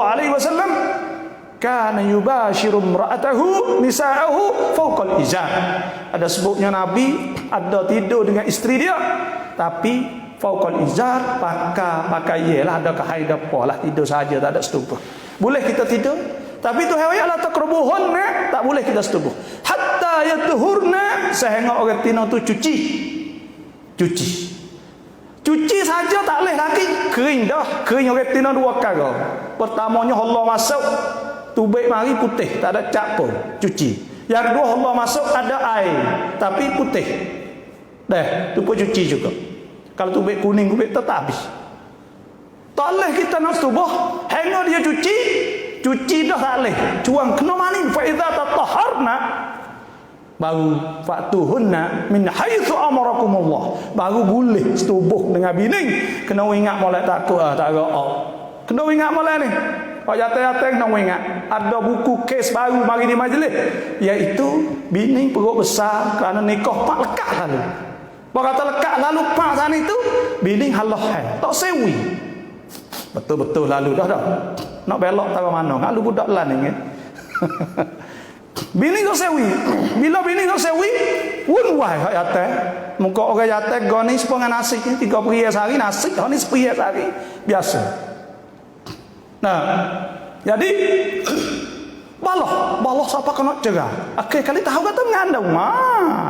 kana yubashiru imra'atahu nisa'ahu fawqal izar. Ada sebutnya Nabi ada tidur dengan isteri dia, tapi fawqal izar, pakai ialah ada kain apalah, tidur saja tak ada setubuh. Boleh kita tidur, tapi tu hayat la taqrabuhunna, tak boleh kita setubuh. Hatta yatuhurna, sehingga orang tino tu cuci saja tak boleh lagi, kering dah, kering orang tino dua kali. Pertamanya Allah masuk tubik mari putih, tak ada cap pun, cuci. Yang kedua Allah masuk ada air tapi putih. Dah, tu pun cuci juga. Kalau tubik kuning tubik tu tak habis. Tak boleh kita nak setubuh, hanya dia cuci dah tak boleh. Cuang kena mani fa idza tatahharna baru fatuhunna min haitsu amarakumullah. Baru boleh setubuh dengan bini. Kena ingat molek takut tak ada. Kena ingat molek ni. Kalau jatuh-jatuh nak ingat, ada buku kes baru mari di majlis, iaitu bini perut besar kerana nikah pak lekat lalu. Pak kata lekat lalu pak sana itu bini halah tak sewi. Betul-betul lalu dah. Nak belok tahu mana? Lalu budak lan ni. Bini tak sewi. Bila bini tak sewi, pun wah hak jatuh. Muka orang jatuh goni sepengan nasi 3 periak sehari nasi, ni 1 periak sehari biasa. Nah, jadi baloh siapa kena cerah. Akhir kali tahu kata mengandung.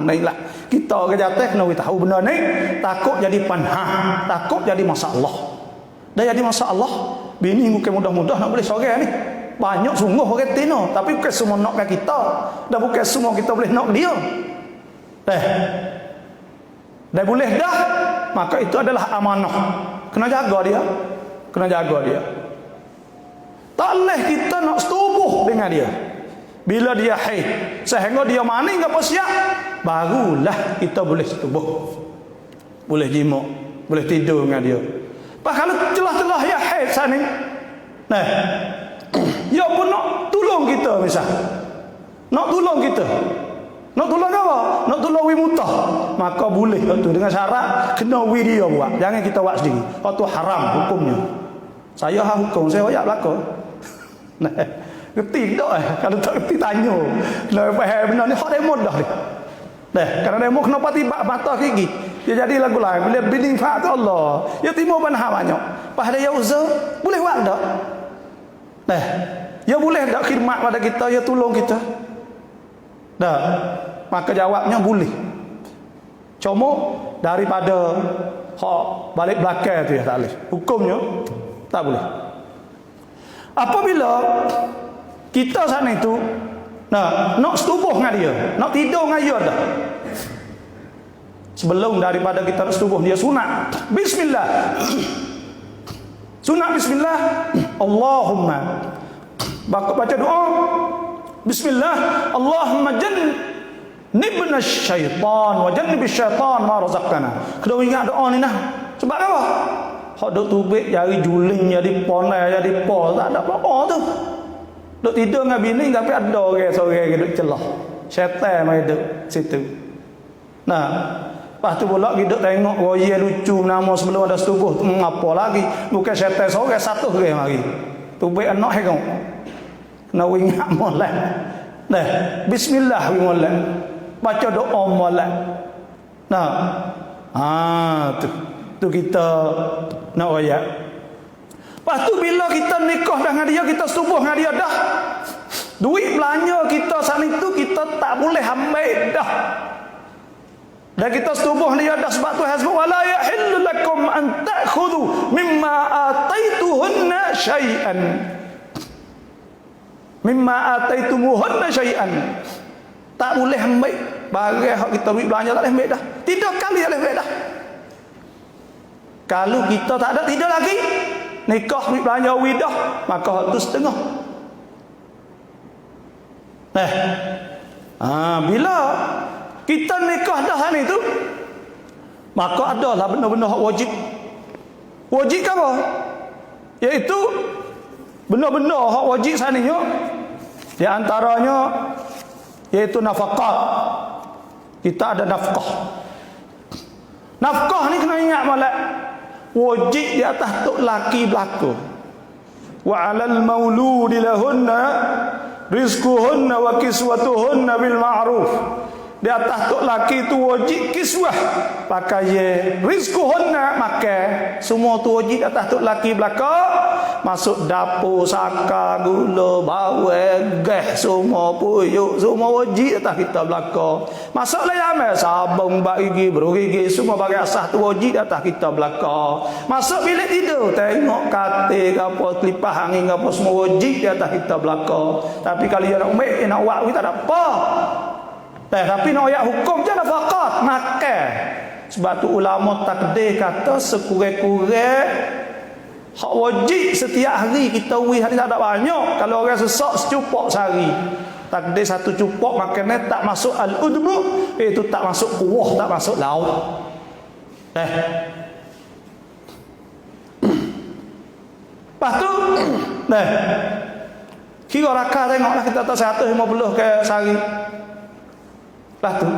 Nailah kita orang jatuh kena tahu benda ni, takut jadi panha, takut jadi masalah. Dah jadi masalah, bini mungkin mudah-mudah nak boleh seorang ni. Banyak sungguh orang tino, tapi bukan semua nak ke kita. Dah bukan semua kita boleh nak dia. Dah boleh dah, maka itu adalah amanah. Kena jaga dia. Tak boleh kita nak setubuh dengan dia. Bila dia haid, sehingga dia mani ke apa siap, barulah kita boleh setubuh. Boleh jima, boleh tidur dengan dia. Pak kalau celah-celah ya haid sana ni. Nah. Ya pun nak tolong kita misal. Nak tolong kita. Nak tolong apa? Nak tolong wi mutah. Maka boleh tu dengan syarat kena wi dia buat. Jangan kita buat sendiri. Itu haram hukumnya. Saya hukum saya ayat belaka. Nah, ngerti tak kalau tak ngerti tanya. Kalau faham benda ni hak demo dah ni. Kerana demo kenapa tiba mata gigi. Dia jadi lagu lain bila bini faat Allah. Ya timur banha banyak. Pada ya uzur boleh buat tak? Ya boleh tak khidmat pada kita, ya tolong kita. Maka jawabnya boleh. Cuma daripada hak balik belakang tu ya tak boleh. Hukumnya tak boleh. Apabila kita sana itu nak setubuh dengan dia, nak tidur dengan dia dah. Sebelum daripada kita nak setubuh dia sunat bismillah. Sunat bismillah. Allahumma baca doa bismillah. Allahumma jannibna syaitan wa jannibish syaitan ma razaqtana. Kena ingat doa ni nah. Sebab apa? Hak duk tubik jari juling jadi ponai jadi pol tak ada apa-apa tu. Duk tidur dengan bini tapi ada orang seorang duk celah. Syaitan mai duk situ. Lepas tu pula kita tengok roya lucu nama sebelum ada setubuh apa lagi. Bukan syaitan seorang satu orang mari. Tubik anak hengok. Kena ingat molek. Bismillah wi molek. Baca doa molek. Tu kita nak royak. Lepas tu bila kita nikah dengan dia, kita setubuh dengan dia dah. Duit belanja kita saat itu kita tak boleh ambil dah. Dan kita setubuh dia dah sebab tu hasbun wala yahillu lakum an ta'khudhu mimma ataituhunna syai'an. Mimma ataitumuhunna syai'an. Tak boleh ambil barang hak kita duit belanja tak boleh ambil dah. Tidak kali tak boleh ambil dah. Kalau kita tak ada tidak lagi nikah duit belanja widah, maka hak tu setengah. Bila kita nikah dah ni tu, maka adalah benda-benda hak wajib. Wajib ke apa? Iaitu benda-benda hak wajib saninya, di antaranya iaitu nafkah. Kita ada nafkah. Nafkah ni kena ingat molek. Wajib di atas tok laki belaka. Wa 'alal mauludi lahunna rizquhunna wa kiswatuhunna bil ma'ruf. Di atas tok laki tu wajib kiswah, pakai rizquhunna, makan. Semua tu wajib atas tok laki belaka. Masuk dapur, saka, gula, bawang, gas, semua puyuk, semua wajib atas kita belaka. Masuk layam, sabun, bak gigi, bergigi, semua bagi asah tu wajib atas kita belaka. Masuk bilik tidur, tengok katil ke apa, telipah angin ke apa, semua wajib di atas kita belaka. Tapi kalau dia nak umik, nak buat, kita tak ada apa. Tapi nak ayat hukum je nafkah, makan. Sebab tu ulama takdir kata sekurang-kurang hak wajib setiap hari kita wih hari tak ada banyak. Kalau orang sesak secupok sehari, takdir satu cupok makannya tak masuk al-udmu, itu tak masuk kuah, tak masuk lauk. Lepas tu kira rakah tengoklah kita tak 150 ke sehari. Lepas tu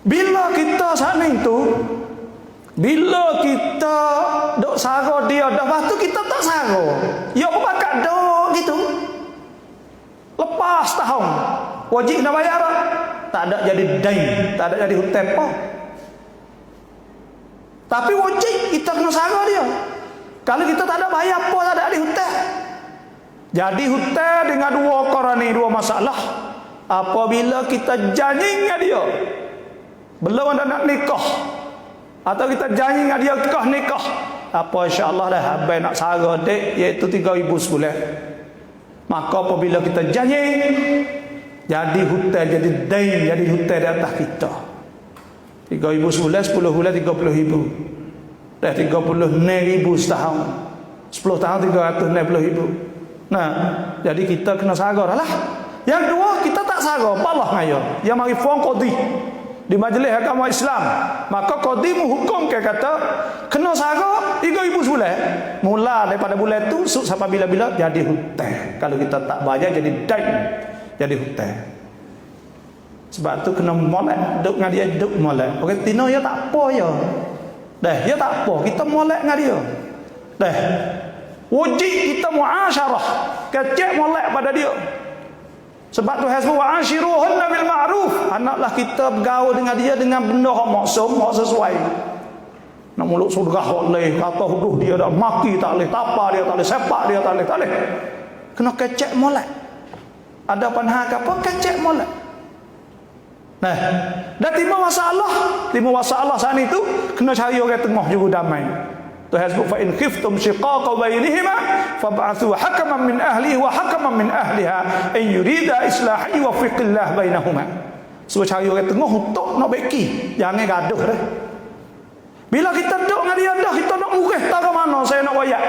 bila kita sana itu, bila kita dok sara dia dah, lepas tu kita tak sara, ya apa bakal dok gitu. Lepas tahun wajib nak bayar tak ada, jadi dain, tak ada jadi hutang apa. Tapi wajib kita kena sara dia. Kalau kita tak ada bayar apa, tak ada hutang. Jadi hutang dengan dua perkara ni, dua masalah. Apabila kita janji dengan dia belum ada nak nikah, atau kita janji dengan dia nikah, apa insya-Allah dah habis nak sara dek, iaitu 3,000 sebulan. Maka apabila kita janji, jadi hutang, jadi dain, jadi hutang di atas kita. 3,000 sebulan, 10 bulan 30,000. Dah 36,000 setahun. 10 tahun 360,000. Nah, jadi kita kena sara lah. Yang dua, kita tak sara, balah ngaya. Yang mari fong qadi di majlis agama Islam, maka qadi menghukum ke kata kena sara 3,000 sebulan. Mula daripada bulan tu sampai bila-bila jadi hutang. Kalau kita tak bayar jadi dain, jadi hutang. Sebab tu kena molek, duduk dengan dia, duduk molek. Orang tino ya tak apa ya. Dah, ya tak apa, kita molek dengan dia. Dah. Wajib kita muasyarah, kecek molek pada dia. Sebab tu hasbu wa ashiruhunna bil ma'ruf. Anaklah kita bergaul dengan dia dengan benda yang maksum, yang sesuai. Nak mulut surgah boleh, kata huduh dia dah, maki tak boleh, tapa dia tak boleh, sepak dia tak boleh, tak boleh. Kena kecek molek. Ada panhak apa, kecek molek. Nah, dah timbul masalah saat itu kena cari orang tengah juga damai. Tu hasbu fa in khiftum shiqaqa bainihima fab'athu hakaman min ahlihi wa hakaman min ahliha in yurida islahi wa fiqillah bainahuma. So cari orang tengah untuk nak baiki, jangan gaduh dah. Bila kita duduk dengan dia dah, kita nak murih tak ke mana saya nak wayak.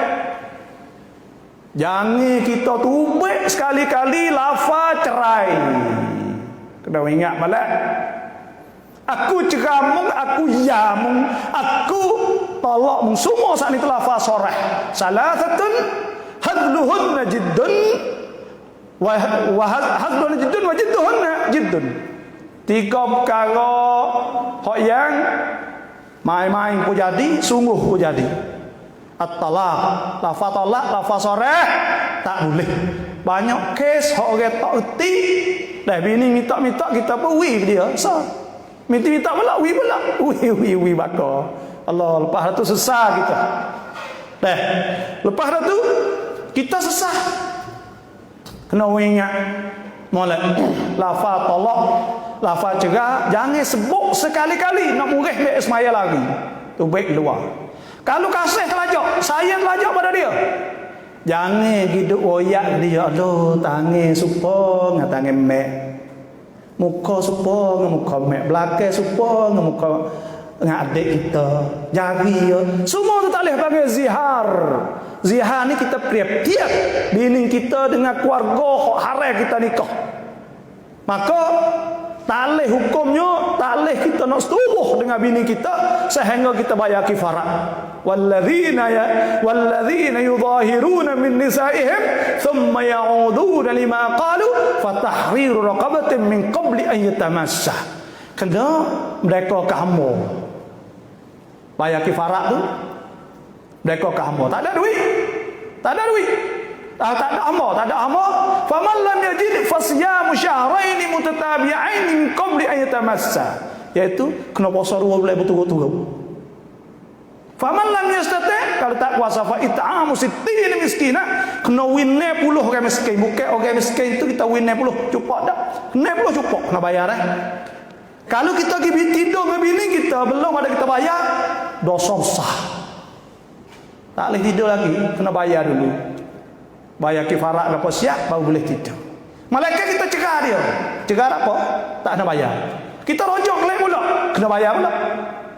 Jangan kita tubik sekali-kali lafaz cerai. Kena ingat malah. Aku ceramung, aku yamung, aku tolak mung, semua saat itu lafaz sorah. Salasatun hadluhunna jiddun wa hadluhunna jiddun wa jidduhunna jiddun. 3 perkara hak yang main-main pun jadi, sungguh pun jadi. At-talaq, lafaz talak, lafaz sorah tak boleh. Banyak kes hak orang tak erti. Dah bini minta-minta kita pun wi dia. Minta pula, wi baka. Allah, lepas tu sesah kita. Dah. Lepas tu kita sesah. Kena ingat molek lafaz talak, lafaz cerai, jangan sebut sekali-kali nak murih baik semaya lagi. Tu baik luar. Kalau kasih telajak, sayang telajak pada dia, jangan hidup oyak dia. Aduh, tangan supa dengan tangan mek, muka supa dengan muka mek, belakang supa dengan muka dengan adik kita, jari ya. Semua tu tak boleh panggil zihar. Zihar ni kita tiap bini kita dengan keluarga hak haram kita nikah. Maka tak leh hukumnya, tak leh kita nak setubuh dengan bini kita sehingga kita bayar kifarat. Walladzina yudhahiruna min nisaihim thumma ya'uduna lima qalu fatahriru raqabatin min qabli an yatamassa. Kena mereka kamu bayar kifarat tu, mereka kamu tak ada duit, tak ada duit, tak ada hamba. Faman lam yajid fasyamu syahrain mutatabi'ain min qabli an yatamassa, iaitu kena puasa 2 bulan berturut-turut. Faman lam yastati', kalau tak kuasa fa it'amu 60 miskina, kena winne 10 orang miskin. Bukan orang miskin itu kita winne 10 cukup tak? Winne 10 cukup kena bayar Kalau kita pergi tidur dengan bini kita belum ada kita bayar, dosa besar. Tak boleh tidur lagi, kena bayar dulu. Bayar kifarat apa siap baru boleh tidur. Malaikat kita cegah dia. Cegah apa? Tak ada bayar. Kita rojok kelak pula, kena bayar pula.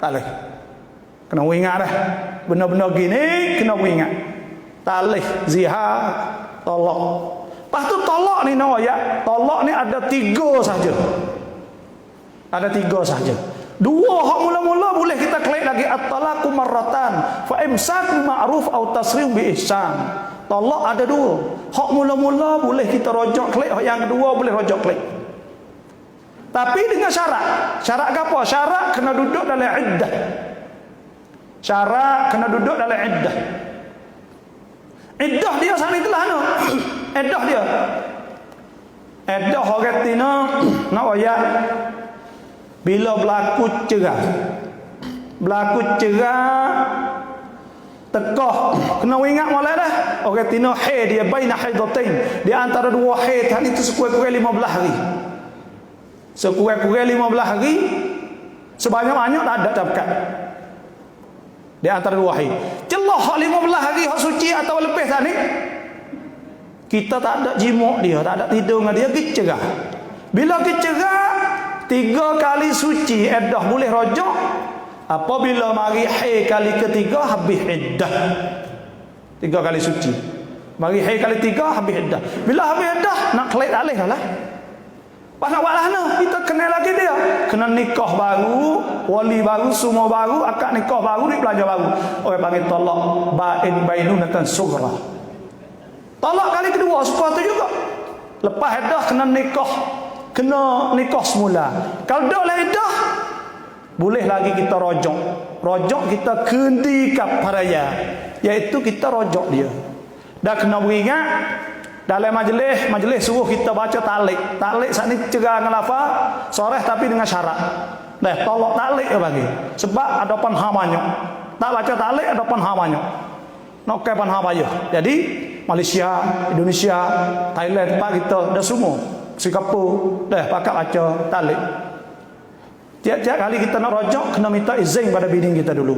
Tak boleh. Kena ingat dah. Benar-benar gini kena ingat. Tak boleh zihar, tolak. Lepas tu tolak ni no ya. Tolak ni ada 3 saja. Ada 3 saja. 2 hak mula-mula boleh kita kelak lagi, at-talaqu marratan fa imsak ma'ruf atau tasrih bi ihsan. Talak ada 2. Hak mula-mula boleh kita rojak kelak, hak yang kedua boleh rojak kelak. Tapi dengan syarat. Syarat apa? Syarat kena duduk dalam iddah. Syarat kena duduk dalam iddah. Iddah dia sana itulah no. Iddah dia. Iddah orang tina nak ayat bila berlaku cerai. Berlaku cerai tekah, kena ingat mulai dah. Orang tina haid dia baina haidatain. Di antara 2 haid tadi itu sekurang-kurang 15 hari. Sekurang-kurang 15 hari. Sebanyak-banyak tak ada tabkat. Di antara 2 haid. Jelas hak 15 hari hak suci atau lebih tadi. Kita tak ada jimuk dia, tak ada tidur dengan dia, kita cerah. Bila kita cerah 3 kali suci iddah boleh rojak. Apabila mari haid kali ketiga habis iddah. 3 kali suci. Mari haid kali 3 habis iddah. Bila habis iddah nak kelak tak boleh lah. Pas nak buat lah nah, kita kenal lagi dia. Kena nikah baru, wali baru, semua baru, akad nikah baru, duit belajar baru. Orang panggil talak bainunatan sughra. Talak kali kedua seperti juga. Lepas iddah kena nikah. Kena nikah semula. Kalau dah lah iddah, boleh lagi kita rojok. Rojok kita kendi kaparaya, iaitu kita rojok dia. Dan kena beringat dalam majlis suruh kita baca taklik. Taklik saat ni cerah dengan lafaz soreh tapi dengan syarat. Dah tolak taklik dia bagi. Sebab ada panha banyak. Tak baca taklik ada panha banyak. Nak ke panha payah. Jadi Malaysia, Indonesia, Thailand tempat kita dah semua. Singapura dah pakat baca taklik. Tiap-tiap kali kita nak rojak kena minta izin pada bini kita dulu.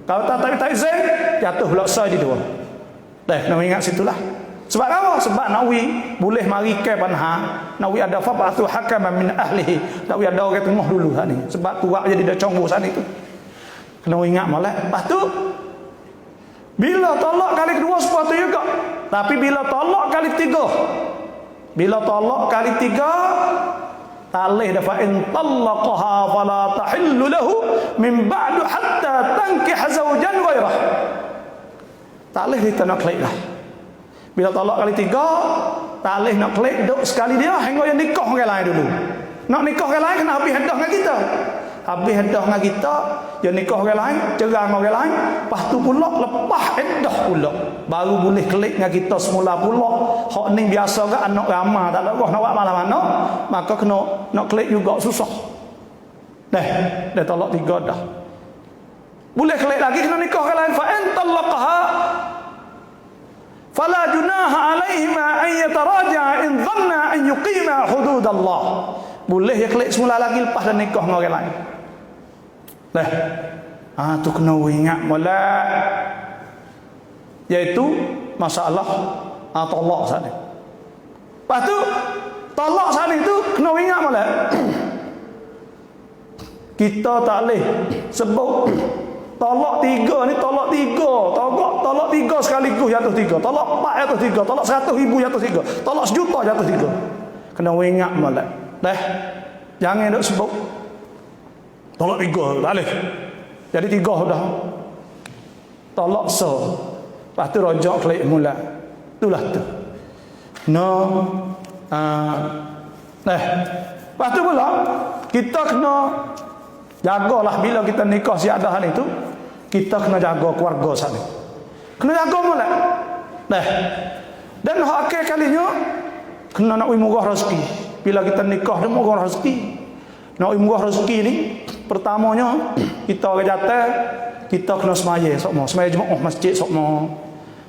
Kalau tak minta izin, jatuh pula sah di dua. Dah, nak ingat situlah. Sebab apa? Sebab Nawi boleh mari ke panha. Nawi ada fa'atu hakaman min ahlihi. Nawi ada orang tengah dulu ni. Sebab tuak jadi dah conggu sana itu. Kena ingat molek. Lepas tu bila tolak kali kedua seperti juga. Tapi bila tolak kali 3. Bila tolak kali 3 talih dafa in talaqaha fala tahillu lahu min ba'du hatta tankiha zawjan ghairah. Talih kita nak klik lah. Bila talak kali 3 talih nak klik duk sekali dia hingga yang nikah orang lain dulu. Nak nikah orang lain kena habis hadah dengan kita. Habis hadah dengan kita, yang nikah orang lain, cerai dengan orang lain, lepas tu pula lepas hadah pula baru boleh klik dengan kita semula pula. Hak ni biasa ke anak ramah tak ada roh nak buat mana-mana, maka kena nak klik juga susah. Dah talak 3 dah. Boleh klik lagi kena nikah orang lain fa in talaqaha fala junaha alaihima an yataraja'a in dhanna an yuqima hudud Allah. Boleh ya klik semula lagi lepas dah nikah dengan orang lain. Tu kena ingat molek, iaitu masalah talak sana. Lepas tu talak sana itu kena ingat molek. Kita tak boleh sebut talak 3 ni talak 3. Talak 3 sekaligus jatuh 3. Talak 4 jatuh 3. Talak 100,000 jatuh 3. Talak 1 juta jatuh 3. Kena ingat molek. Dah. Jangan duk sebut. Tolak 3, tak boleh. Jadi 3 dah. Tolak so. Lepas tu rojak klik mula. Itulah tu. No. Lepas tu pula kita kena jagalah bila kita nikah siadahan itu, kita kena jaga keluarga sana. Kena jaga mula. Dan hak akhir kalinya kena nak murah rezeki. Bila kita nikah dia murah rezeki. Nak murah rezeki ni pertamanya kita orang jatuh kita kena semaya sokmo, semaya jemaah masjid sokmo.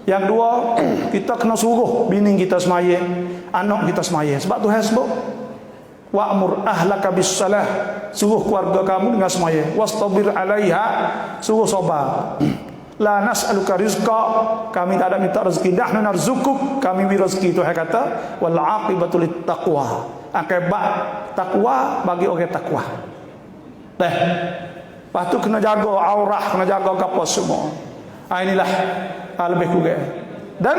Yang dua, kita kena suruh bini kita semaya, anak kita semaya. Sebab Tuhan sebut wa'mur ahlaka bis-salah, suruh keluarga kamu dengan semaya. Wastabir 'alaiha, suruh sabar. La nas'aluka rizqa, kami tak ada minta rezeki. Nahnu narzukuk, kami beri rezeki. Tuhan kata wal 'aqibatu lit-taqwa, akibat takwa bagi orang takwa. Lepas tu kena jaga aurah, kena jaga apa semua. Inilah lebih kurang. Dan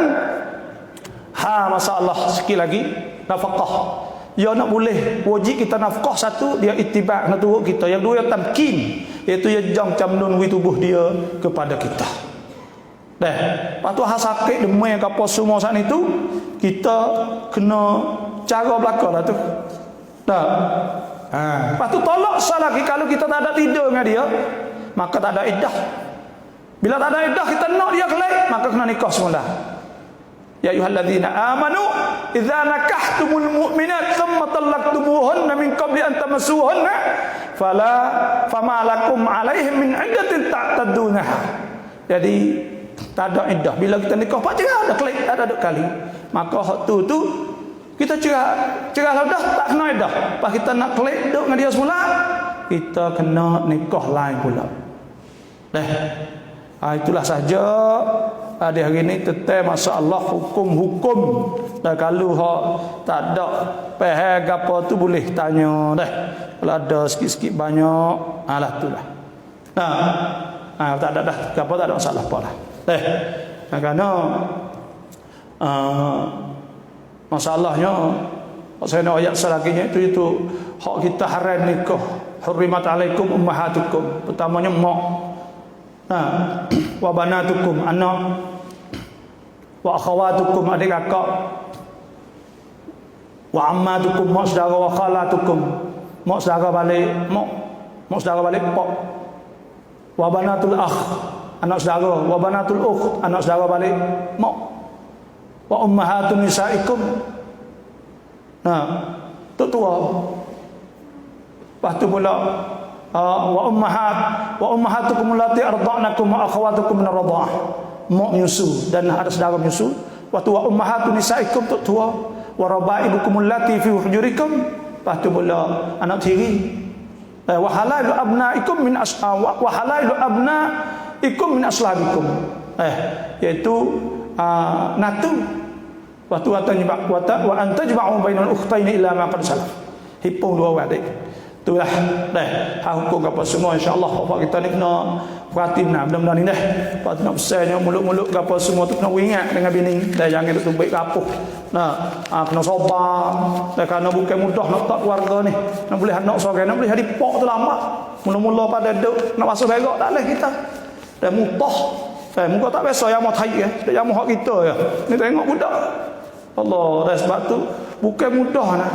masalah sikit lagi nafkah. Ya nak boleh wajib kita nafkah, satu dia ittiba' nak turut kita, yang dua tamkin, iaitu dia jang camnun wi tubuh dia kepada kita. Lepas tu hal sakit demam ke apa semua saat itu kita kena cara belakalah tu. Lepas tu tolak sah lagi kalau kita tak ada tidur dengan dia, maka tak ada iddah. Bila tak ada iddah kita nak dia kelak, maka kena nikah semula. Ya ayyuhalladzina amanu idza nakahtumul mu'minat thumma talaqtumuhunna min qabli an tamassuhunna fama lakum 'alaihim min 'iddatin ta'taddunaha. Jadi tak ada iddah. Bila kita nikah pak cerah dah kelak, tak ada kali. Maka hak tu kita cerah dah tak kena iddah. Pas kita nak kelak duduk dengan dia semula, kita kena nikah lain pula. Itulah saja di hari ini tetap masalah hukum-hukum. Dan kalau hak tak ada faham apa tu boleh tanya dah. Kalau ada sikit-sikit banyak, alah itulah. Tak ada dah, apa tak ada masalah apalah. Kerana masalahnya saya nak ayat selanjutnya itu hak kita haram nikah. Hurrimat alaikum ummahatukum. Pertamanya mak. Wa banatukum anak, wa akhawatukum adik kakak, wa ammatukum mak saudara, wa khalatukum mak saudara balik mak saudara balik pak, wa banatul akh anak saudara, wa banatul ukht anak saudara balik mak, wa ummahatun nisaikum tu tua. Lepas tu pula wa ummahatukum allati arda'nakum wa akhawatukum min ar-radha'ah, mak menyusu dan ada saudara menyusu. Waktu wa ummahatun nisaikum tu tua, wa raba'ibukum allati fi hujurikum. Lepas tu pula anak tiri. Wa halailu abna'ikum min wa halailu abna'ikum min aslabikum. Iaitu natu. Waktu wa antajma'u bainal ukhtaini illa ma qad salaf. Hipung dua adik. Itulah hukum apa semua, insya-Allah apa kita ni kena perhatiin benda-benda ni dah. Apa nak besarnya mulut-mulut apa semua tu kena ingat dengan bini dah, jangan duk baik rapuh. Kena sabar. Dah kerana bukan mudah nak tak keluarga ni. Nak boleh anak seorang, nak boleh hari pak tu lambat. Mula-mula pada duk nak basuh berak tak leh kita. Dah mutah. Muka tak biasa yang mau thai dah yang mau hak kita ya. Ni tengok budak. Allah, dah sebab tu bukan mudah nah.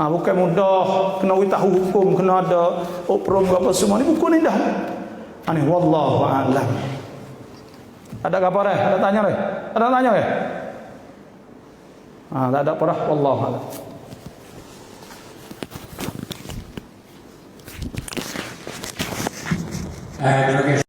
Bukan mudah, kena tahu hukum, kena ada oprom apa semua ni buku ni dah. Ani wallahu a'lam. Ada apa dah? Ada tanya dah? Ada tanya ke? Tak ada apa dah, wallahu a'lam. Terima kasih.